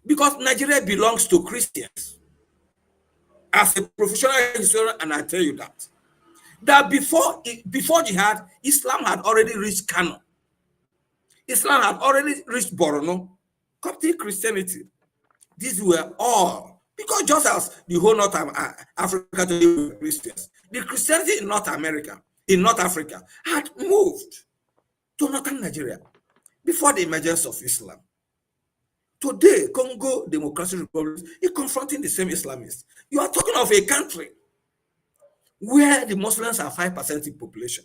because Nigeria belongs to Christians. As a professional historian, and I tell you that before jihad, Islam had already reached Kano. Islam had already reached Borno. Coptic Christianity, these were all, because just as the whole North Africa today were Christians, the Christianity in North Africa, had moved to northern Nigeria before the emergence of Islam. Today, Congo Democratic Republic is confronting the same Islamists. You are talking of a country where the Muslims are 5% in population.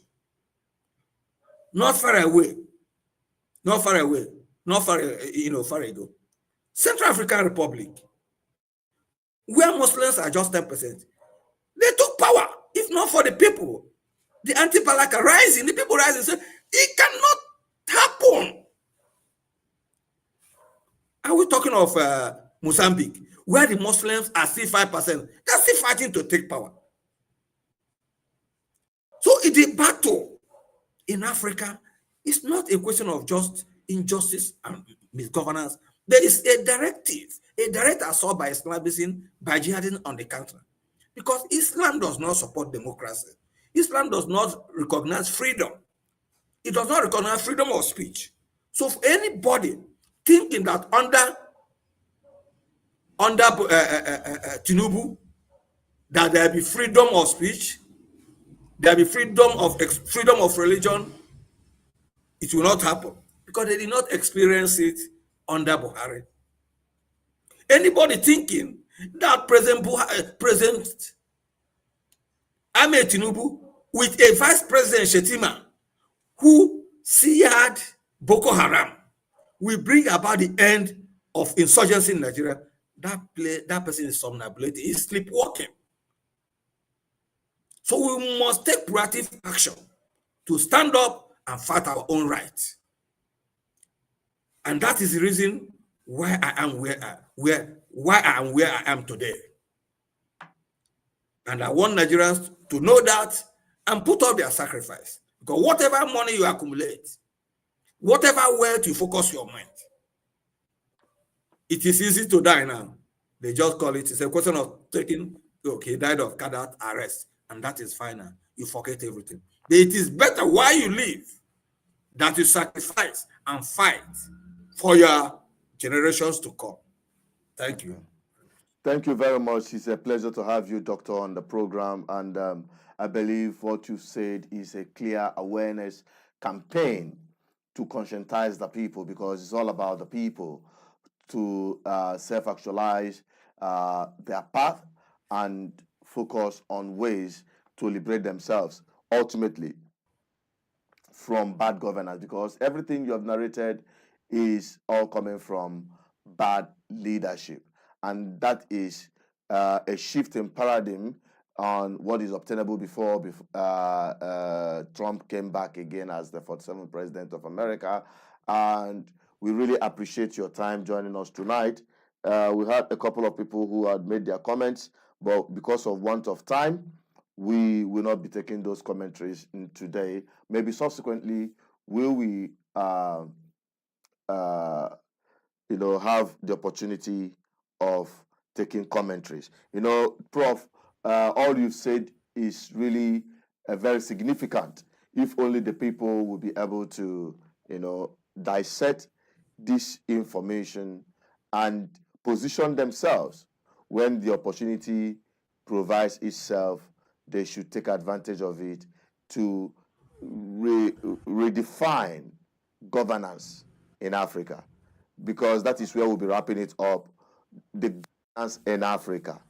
Not far away, far ago. Central African Republic, where Muslims are just 10%. They took power, if not for the people. The anti-Balaka rising, the people rising, say, it cannot happen. Are we talking of Mozambique, where the Muslims are still 5%? They're still fighting to take power. So the battle in Africa is not a question of just injustice and misgovernance. There is a direct assault by Islamism, by jihadism on the country. Because Islam does not support democracy. Islam does not recognize freedom. It does not recognize freedom of speech. So for anybody thinking that under Tinubu, that there be freedom of speech, there be freedom of religion, it will not happen, because they did not experience it under Buhari. Anybody thinking that President Ahmed Tinubu with a Vice President Shetima who seared Boko Haram will bring about the end of insurgency in Nigeria, that person is somnambulating, is sleepwalking. So we must take proactive action to stand up and fight our own rights. And that is the reason why I am where I am today. And I want Nigerians to know that and put up their sacrifice. Because whatever money you accumulate, whatever wealth you focus your mind, it is easy to die now. They just call it, it's a question of taking, okay, he died of cardiac arrest, and that is final. You forget everything. But it is better while you live that you sacrifice and fight for your generations to come. Thank you.
Thank you very much. It's a pleasure to have you, Doctor, on the program. And I believe what you said is a clear awareness campaign to conscientize the people, because it's all about the people to self-actualize their path and focus on ways to liberate themselves ultimately from bad governance, because everything you have narrated is all coming from bad leadership. And that is a shift in paradigm on what is obtainable before Trump came back again as the 47th president of America. And we really appreciate your time joining us tonight. We had a couple of people who had made their comments, but because of want of time, we will not be taking those commentaries today. Maybe subsequently, will we have the opportunity of taking commentaries. Prof, all you've said is really very significant. if only the people will be able to, dissect this information and position themselves when the opportunity provides itself, they should take advantage of it to redefine governance in Africa, because that is where we'll be wrapping it up. The governance in Africa.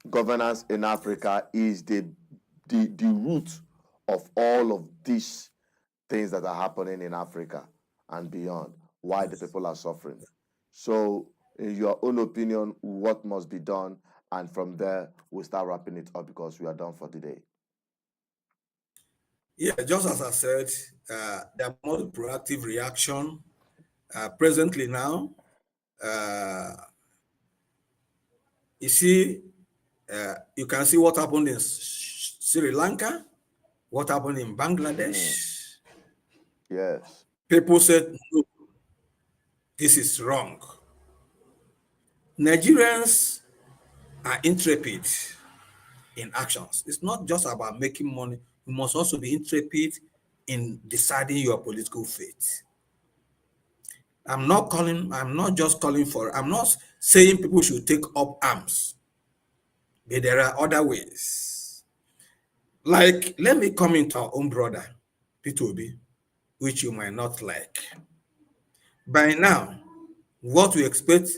Governance in Africa is the root of all of these things that are happening in Africa and beyond, why the people are suffering. So, in your own opinion, what must be done? And from there, we'll start wrapping it up because we are done for today.
Yeah, just as I said, there are more proactive reaction. Presently now, you see, you can see what happened in Sri Lanka, what happened in Bangladesh.
Yes.
People said, no, this is wrong. Nigerians are intrepid in actions. It's not just about making money. You must also be intrepid in deciding your political fate. I'm not saying people should take up arms, but there are other ways. Like, let me come into our own brother, P2B, which you might not like. By now, what we expect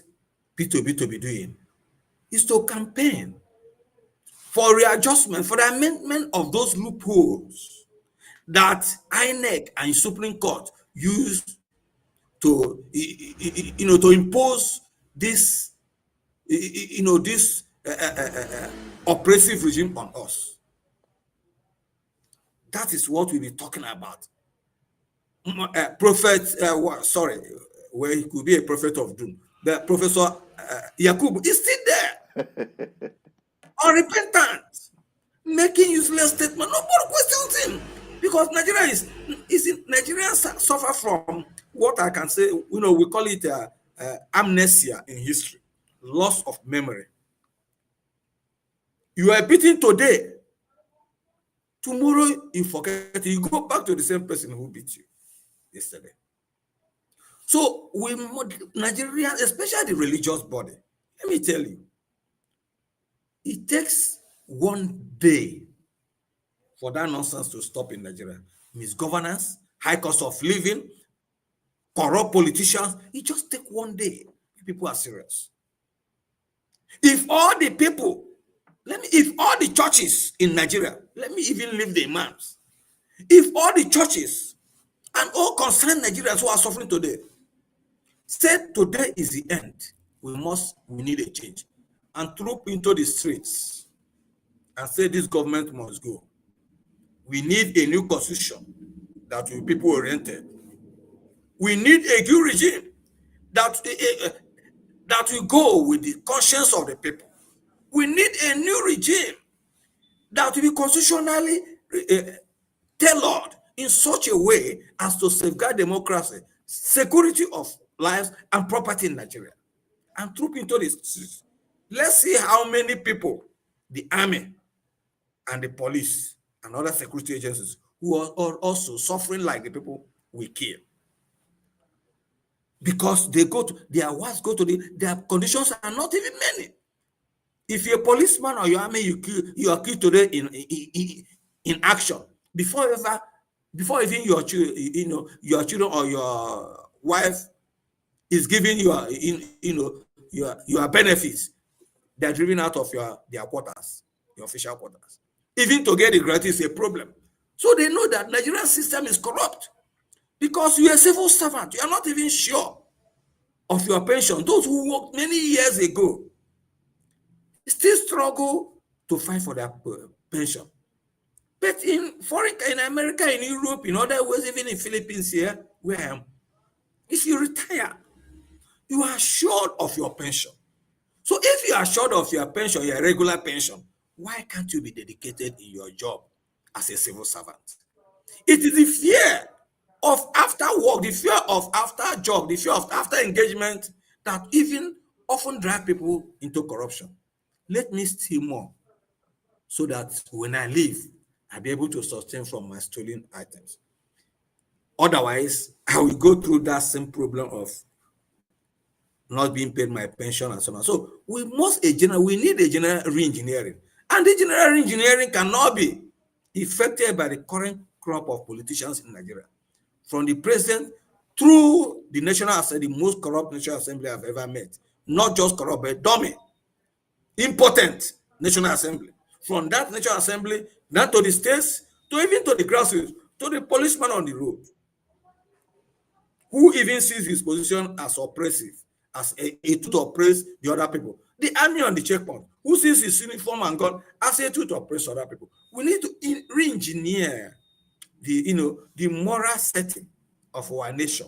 P2B to be doing is to campaign for readjustment, for the amendment of those loopholes that INEC and Supreme Court used to, to impose this, this oppressive regime on us. That is what we'll be talking about. Where he could be a prophet of doom. The Professor Yakub is still there, unrepentant, making useless statements. Nobody questions him because Nigerians suffer from what I can say. We call it amnesia in history, loss of memory. You are beaten today. Tomorrow you forget it. You go back to the same person who beat you yesterday. So Nigerians, especially the religious body, let me tell you, it takes one day for that nonsense to stop in Nigeria. Misgovernance, high cost of living, corrupt politicians. It just takes one day. People are serious. If all the people, if all the churches in Nigeria, let me even leave the imams, if all the churches and all concerned Nigerians who are suffering today said today is the end, we need a change, and troop into the streets and say this government must go. We need a new constitution that will be people oriented. We need a new regime that will go with the conscience of the people. We need a new regime that will be constitutionally tailored in such a way as to safeguard democracy, security of lives and property in Nigeria, and troop into the streets. Let's see how many people, the army and the police and other security agencies, who are also suffering like the people we kill. Because their conditions are not even many. If you're a policeman or your army, you are killed today in action, before even your children or your wife is giving your benefits, they're driven out of their quarters, your official quarters. Even to get the gratuity is a problem. So they know that Nigerian system is corrupt because you're a civil servant. You are not even sure of your pension. Those who worked many years ago still struggle to fight for their pension. But in America, in Europe, in other ways, even in Philippines here, where I am, if you retire, you are assured of your pension. So if you are assured of your pension, your regular pension, why can't you be dedicated in your job as a civil servant? It is the fear of after work, the fear of after job, the fear of after engagement that even often drag people into corruption. Let me steal more so that when I leave, I'll be able to sustain from my stolen items. Otherwise, I will go through that same problem of not being paid my pension and so on. So we need a general re-engineering. And the general re-engineering cannot be effected by the current crop of politicians in Nigeria. From the president through the National Assembly, the most corrupt National Assembly I've ever met. Not just corrupt, but dummy, impotent National Assembly. From that National Assembly, down to the states, to even to the grassroots, to the policeman on the road, who even sees his position as oppressive, as a tool to oppress the other people. The army on the checkpoint, who sees his uniform and gun as a tool to oppress other people. We need to re-engineer the moral setting of our nation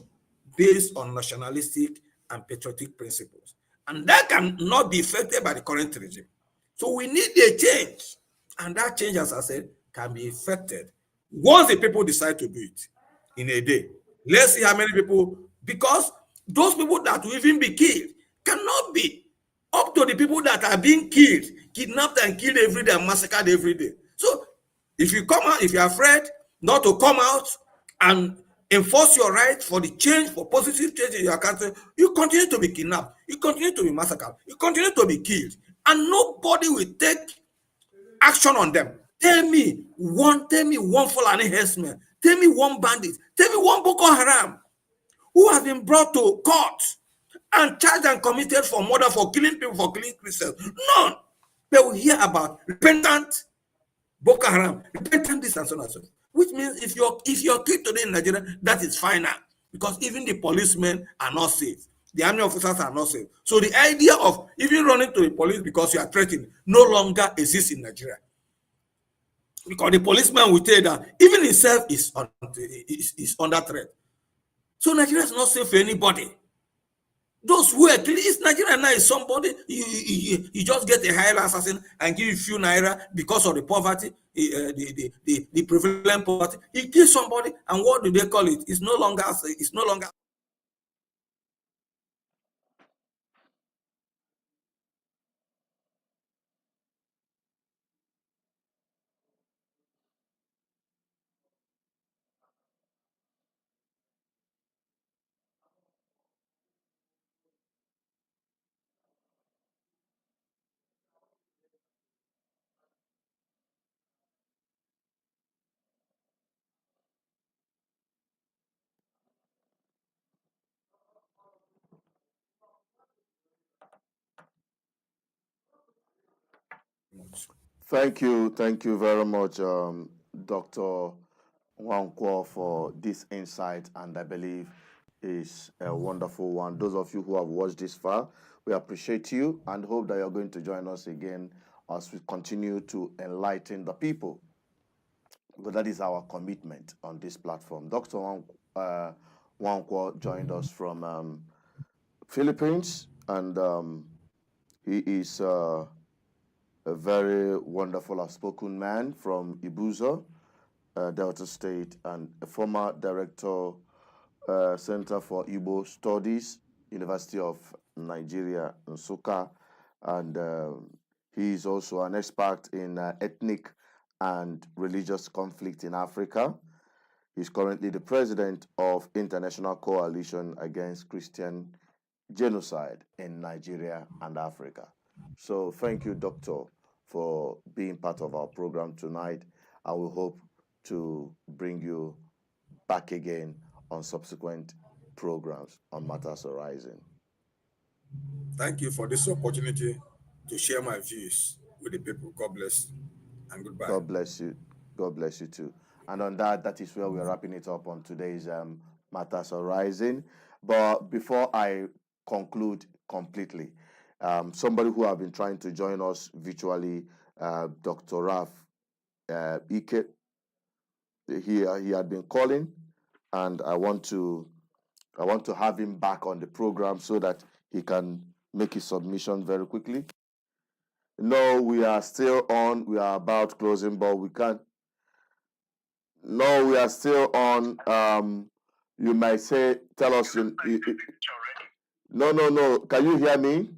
based on nationalistic and patriotic principles. And that cannot be affected by the current regime. So we need a change. And that change, as I said, can be effected once the people decide to do it in a day. Let's see how many people, because those people that will even be killed cannot be up to the people that are being killed, kidnapped and killed every day and massacred every day. So if you come out, if you're afraid not to come out and enforce your right for the change, for positive change in your country, you continue to be kidnapped, you continue to be massacred, you continue to be killed, and nobody will take action on them. Tell me one Fulani herdsman, tell me one bandit, tell me one Boko Haram who has been brought to court and charged and committed for murder, for killing people, for killing Christians. None. They will hear about repentant Boko Haram, repentant this and so on and so on. Which means if you're killed today in Nigeria, that is final, because even the policemen are not safe. The army officers are not safe. So the idea of even running to the police because you are threatened no longer exists in Nigeria. Because the policeman will tell you that even himself is under threat. So Nigeria is not safe for anybody. Those who are killed, it's Nigeria now is somebody, you just get a hired assassin and give you a few naira because of the poverty, the prevalent poverty. He kills somebody, and what do they call it? It's no longer.
Thank you very much, Dr. Wang, for this insight, and I believe is a wonderful one. Those of you who have watched this far, we appreciate you and hope that you're going to join us again as we continue to enlighten the people. But that is our commitment on this platform. Dr. Wang joined us from Philippines, and he is a very wonderful, outspoken man from Ibuzo, Delta State, and a former director, Center for Igbo Studies, University of Nigeria, Nsukka, and he is also an expert in ethnic and religious conflict in Africa. He's currently the president of International Coalition Against Christian Genocide in Nigeria and Africa. So thank you, Doctor, for being part of our program tonight. I will hope to bring you back again on subsequent programs on Matters Arising.
Thank you for this opportunity to share my views with the people. God bless you, and goodbye.
God bless you. God bless you too. And on that is where we're wrapping it up on today's Matters Arising. But before I conclude completely, somebody who have been trying to join us virtually, Dr. Raf Ike, he had been calling, and I want to have him back on the program so that he can make his submission very quickly. No, we are still on. We are about closing, but we can't. No, we are still on. You might say, tell us. No. Can you hear me?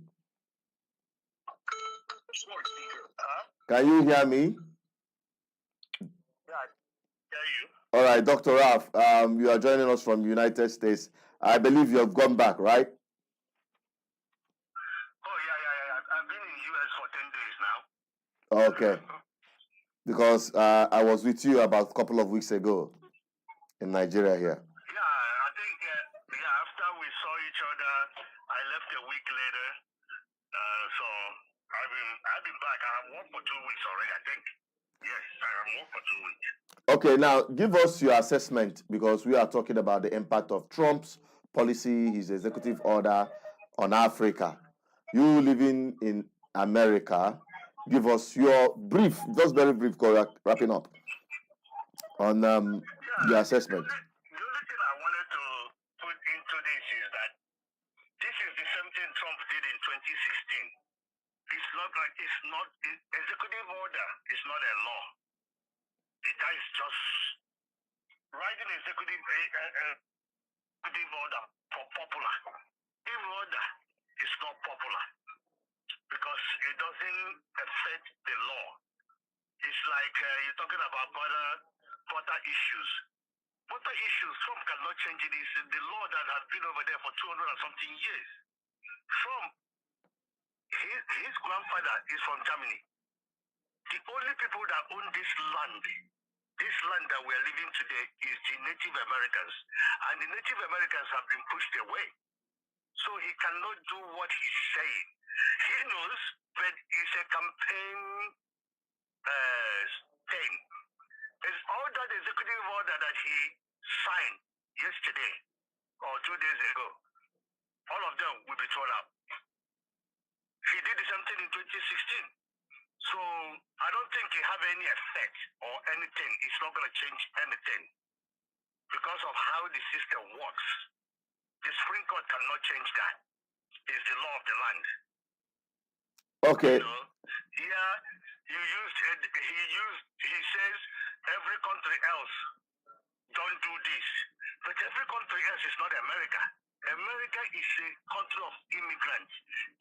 Can you hear me? All right, Dr. Raf, you are joining us from United States. I believe you have gone back, right?
Oh, yeah. I've been in US for 10 days now.
Okay. Because I was with you about a couple of weeks ago in Nigeria here.
Yeah, I think, after we saw each other, I left a week later. So I've been back. I have worked for 2 weeks already, I think. Yes, I have worked for 2 weeks.
Okay, now give us your assessment because we are talking about the impact of Trump's policy, his executive order on Africa. You living in America, give us your brief, just very brief, wrapping up on your assessment.
The only thing I wanted to put into this is that this is the same thing Trump did in 2016. Executive order is not a law. That is just writing executive order for popular. Executive order is not popular because it doesn't affect the law. It's like you're talking about border issues. Border issues, Trump cannot change it. It's the law that has been over there for 200 and something years. Trump, his grandfather is from Germany. The only people that own this land that we're living today, is the Native Americans. And the Native Americans have been pushed away. So he cannot do what he's saying. He knows, but it's a campaign thing. It's all that executive order that he signed yesterday or 2 days ago. All of them will be thrown out. He did the same thing in 2016. So I don't think it have any effect or anything. It's not going to change anything because of how the system works. The Supreme Court cannot change that. It's the law of the land.
Okay.
He says every country else don't do this. But every country else is not America. America is a country of immigrants.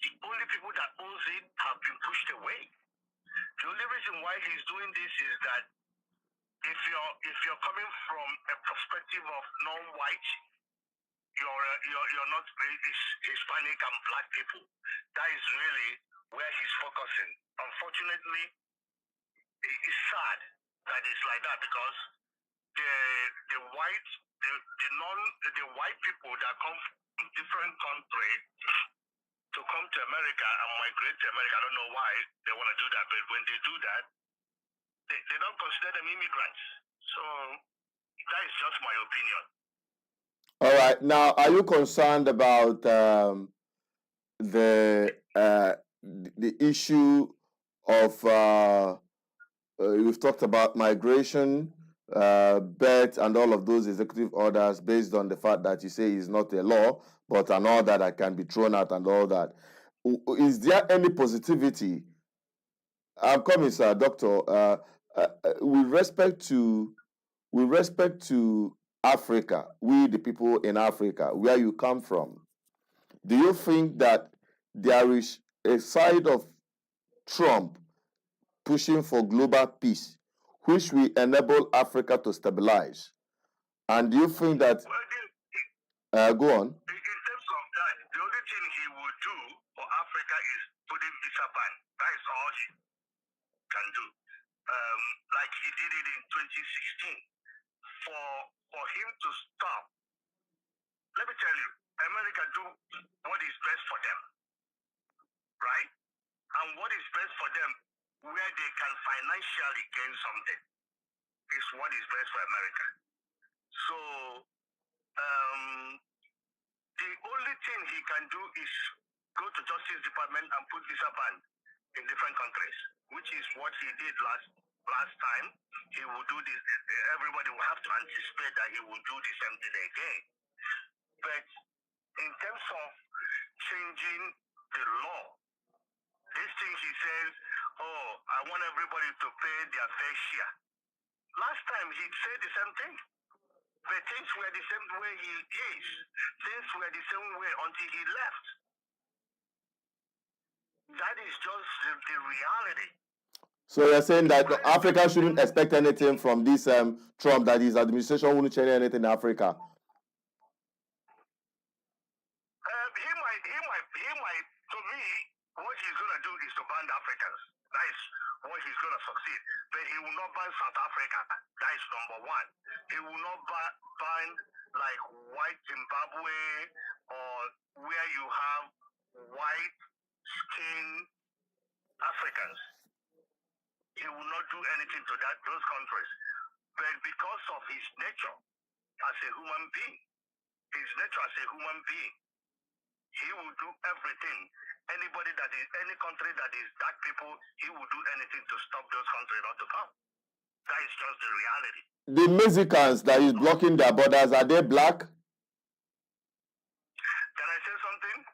The only people that owns it have been pushed away. The only reason why he's doing this is that if you're coming from a perspective of non-white, you're not Hispanic and black people. That is really where he's focusing. Unfortunately, it's sad that it's like that because the white people that come from different countries to come to America and migrate to America, I don't know why they want to do that, but when they do that, they don't consider them immigrants. So that is just my opinion.
All right. Now, are you concerned about the issue of we've talked about migration, birth, and all of those executive orders based on the fact that you say is not a law, but an order that can be thrown out and all that. Is there any positivity? I'm coming, sir, Doctor. With respect to Africa, we the people in Africa, where you come from, do you think that there is a side of Trump pushing for global peace, which will enable Africa to stabilize? And do you think that... go on.
In terms of that, the only thing he will do for Africa is putting visa ban. That is all he can do. Like he did it in 2016. For him to stop, let me tell you, America do what is best for them, right? And what is best for them, where they can financially gain something, is what is best for America. So the only thing he can do is go to Justice Department and put visa ban in different countries, which is what he did last time. He will do this. Everybody will have to anticipate that he will do the same thing again. But in terms of changing the law, this thing he says, oh, I want everybody to pay their fair share. Last time he said the same thing. But things were the same way he is. Things were the same way until he left. That is just the reality.
So you're saying that Africa shouldn't expect anything from this Trump, that his administration won't change anything in Africa?
He might, to me, what he's going to do is to ban the Africans. That is what he's going to succeed. But he will not ban South Africa. That is number one. He will not ban like white Zimbabwe, or where you have white skinned Africans. He will not do anything to those countries. But because of his nature as a human being, he will do everything. Anybody that is, any country that is black people, he will do anything to stop those countries not to come. That is just the reality.
The Mexicans that is blocking their borders, are they black?
Can I say something?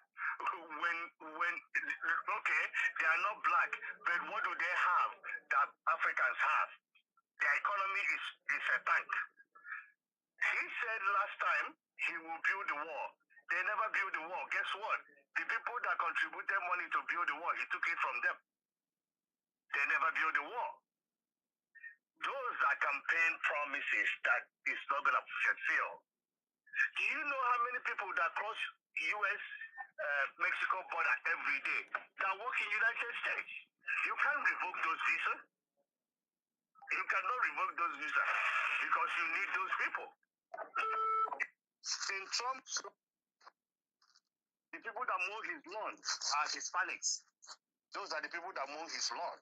Okay, they are not black, but what do they have that Africans have? Their economy is a tank. He said last time he will build the wall. They never built the wall. Guess what? The people that contributed money to build the wall, he took it from them. They never built the wall. Those are campaign promises that is not going to fulfill. Do you know how many people that cross U.S. Mexico border every day that work in United States? You can't revoke those visas. You cannot revoke those visas because you need those people. In Trump, the people that mow his lawn are Hispanics. Those are the people that mow his lawn.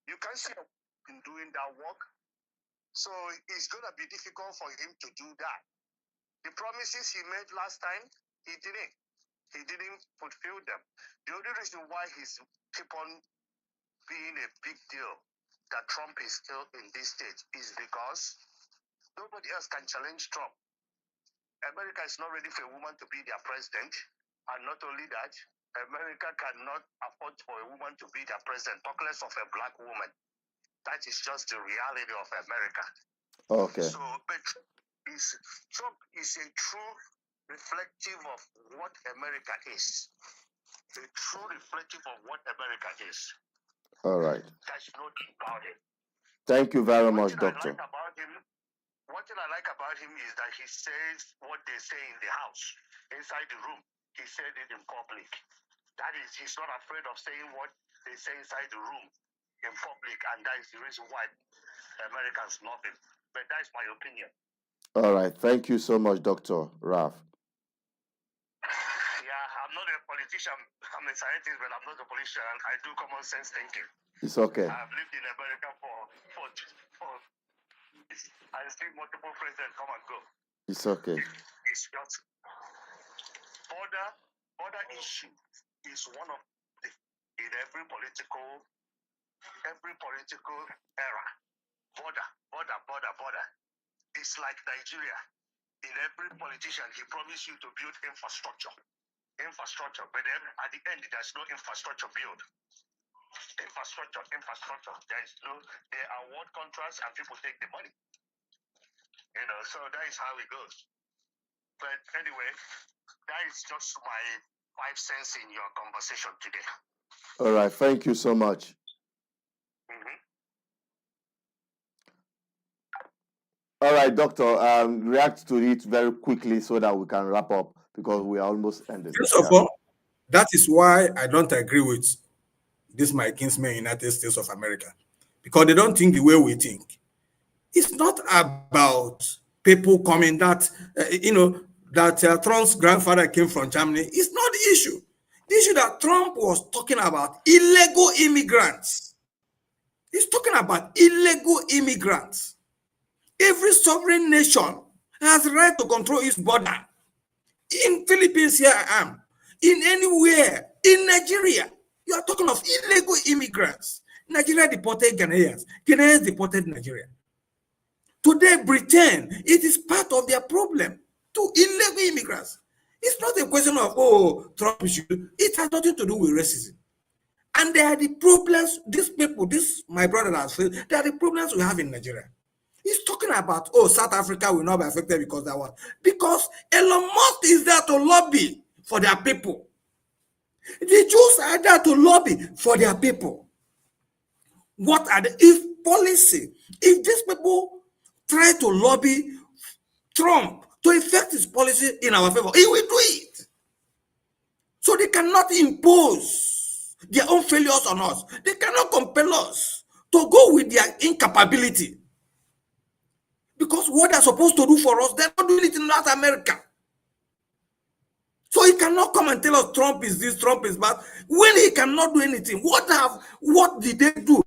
You can't see him in doing that work. So it's going to be difficult for him to do that. The promises he made last time, he didn't. He didn't fulfill them. The only reason why he's keep on being a big deal that Trump is still in this stage is because nobody else can challenge Trump. America is not ready for a woman to be their president. And not only that, America cannot afford for a woman to be their president, talk less of a black woman. That is just the reality of America.
Okay.
So, but Trump is a true reflective of what America is. A true reflective of what America is.
All right.
There's no doubt about it.
Thank you very much, Doctor.
One thing I like about him is that he says what they say in the house, inside the room. He said it in public. That is, he's not afraid of saying what they say inside the room in public, and that is the reason why Americans love him. But that is my opinion.
All right. Thank you so much, Dr. Raf.
Yeah, I'm not a politician. I'm a scientist, but I'm not a politician. I do common sense thinking.
It's okay.
I've lived in America for I see multiple presidents come and go.
It's okay.
It's just border issue is one of the, in every political era. Border. It's like Nigeria. In every politician, he promised you to build infrastructure, but then at the end, there's no infrastructure built. Infrastructure. They award contracts and people take the money. So that is how it goes. But anyway, that is just my 5 cents in your conversation today.
All right. Thank you so much. All right, Doctor. React to it very quickly so that we can wrap up because we are almost ended.
First of all, that is why I don't agree with this my kinsmen United States of America, because they don't think the way we think. It's not about people coming that, Trump's grandfather came from Germany. It's not the issue. The issue that Trump was talking about illegal immigrants. He's talking about illegal immigrants. Every sovereign nation has the right to control its border. In Philippines, here I am. In anywhere, in Nigeria, you are talking of illegal immigrants. Nigeria deported Ghanaians. Ghanaians deported Nigeria. Today, Britain, it is part of their problem to illegal immigrants. It's not a question of, Trump should. It has nothing to do with racism. And there are the problems, my brother has said, there are the problems we have in Nigeria. He's talking about, South Africa will not be affected because that one. Because Elon Musk is there to lobby for their people. The Jews are there to lobby for their people. What are the if these people try to lobby Trump to effect his policy in our favor, he will do it. So they cannot impose their own failures on us. They cannot compel us to go with their incapability. Because what they're supposed to do for us, they're not doing it in North America. So he cannot come and tell us Trump is this, Trump is that, when he cannot do anything. What did they do?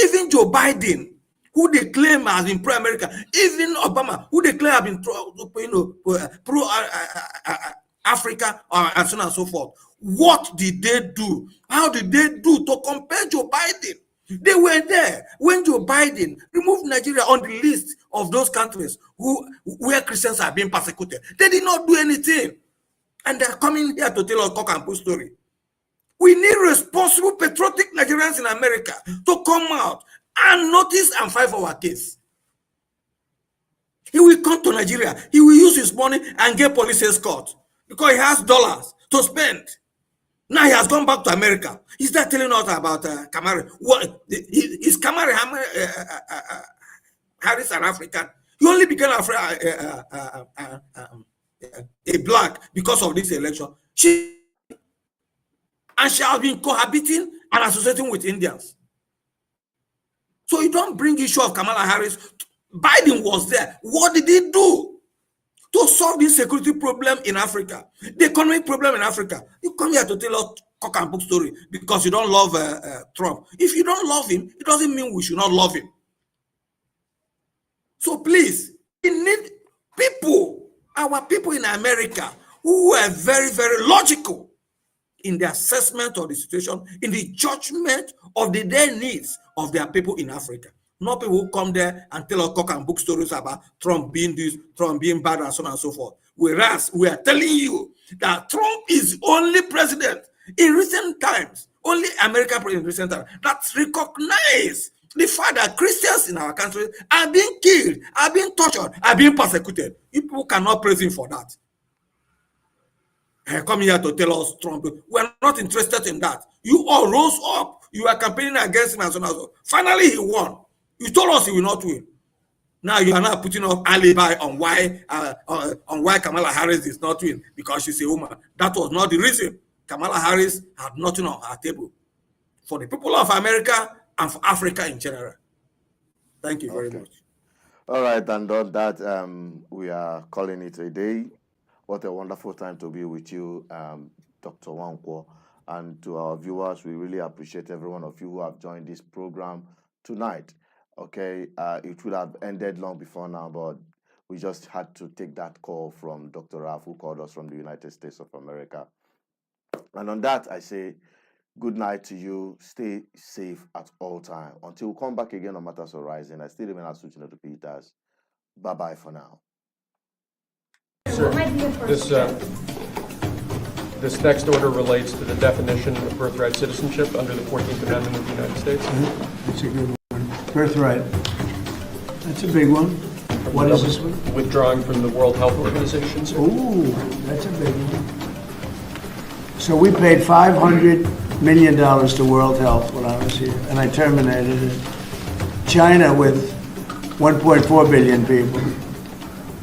Even Joe Biden, who they claim has been pro-America, even Obama, who they claim have been pro-Africa, and so on and so forth. What did they do? How did they do to compare Joe Biden? They were there when Joe Biden removed Nigeria on the list of those countries where Christians are being persecuted. They did not do anything. And they're coming here to tell us cock and bull story. We need responsible, patriotic Nigerians in America to come out and notice and fight for our case. He will come to Nigeria. He will use his money and get police escort because he has dollars to spend. Now he has gone back to America. He's there telling us about Kamala. Is Kamala Harris an African? He only became a black because of this election. She has been cohabiting and associating with Indians. So you don't bring issue of Kamala Harris. Biden was there. What did he do to solve this security problem in Africa, the economic problem in Africa? You come here to tell us cock and bull story because you don't love Trump. If you don't love him, it doesn't mean we should not love him. So please, we need people, our people in America, who were very, very logical in the assessment of the situation, in the judgment of the day needs of their people in Africa. Not people who come there and tell us cock and bull stories about Trump being this, Trump being bad, and so on and so forth. Whereas we are telling you that Trump is only president in recent times, only American president in recent times, that's recognized the fact that Christians in our country are being killed, are being tortured, are being persecuted. People cannot praise him for that. Come here to tell us Trump. We're not interested in that. You all rose up. You are campaigning against him and so on and so forth. Finally, he won. You told us he will not win. Now you are now putting up alibi on why Kamala Harris is not win because she's a woman. That was not the reason. Kamala Harris had nothing on her table for the people of America and for Africa in general. Thank you very much.
All right, and on that, we are calling it a day. What a wonderful time to be with you, Dr. Wang. And to our viewers, we really appreciate every one of you who have joined this program tonight. Okay, it would have ended long before now, but we just had to take that call from Dr. Raf, who called us from the United States of America. And on that, I say good night to you. Stay safe at all times. Until we come back again on Matters Horizon, I still remain associated to Peters. Bye-bye for now.
Sir, this next order relates to the definition of birthright citizenship under the 14th Amendment of the United States.
That's a good one. Birthright. That's a big one. What is this one?
Withdrawing from the World Health Organization, sir.
Ooh, that's a big one. So we paid $500 million to World Health when I was here, and I terminated it. China with 1.4 billion people.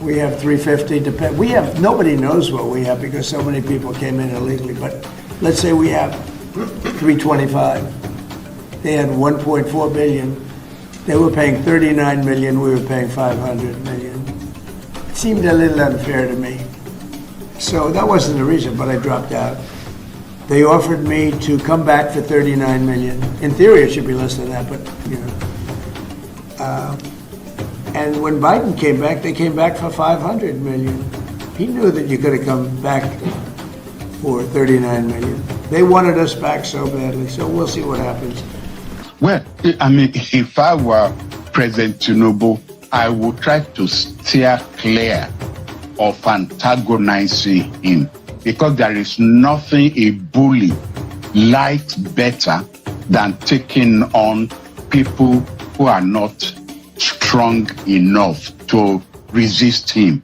We have 350. We have, nobody knows what we have because so many people came in illegally, but let's say we have 325. They had 1.4 billion. They were paying 39 million, we were paying 500 million. It seemed a little unfair to me. So that wasn't the reason, but I dropped out. They offered me to come back for 39 million. In theory, it should be less than that, but you know. And when Biden came back, they came back for 500 million. He knew that you could have come back for 39 million. They wanted us back so badly, so we'll see what happens.
Well, I mean, if I were President Tinubu, I would try to steer clear of antagonizing him because there is nothing a bully likes better than taking on people who are not strong enough to resist him.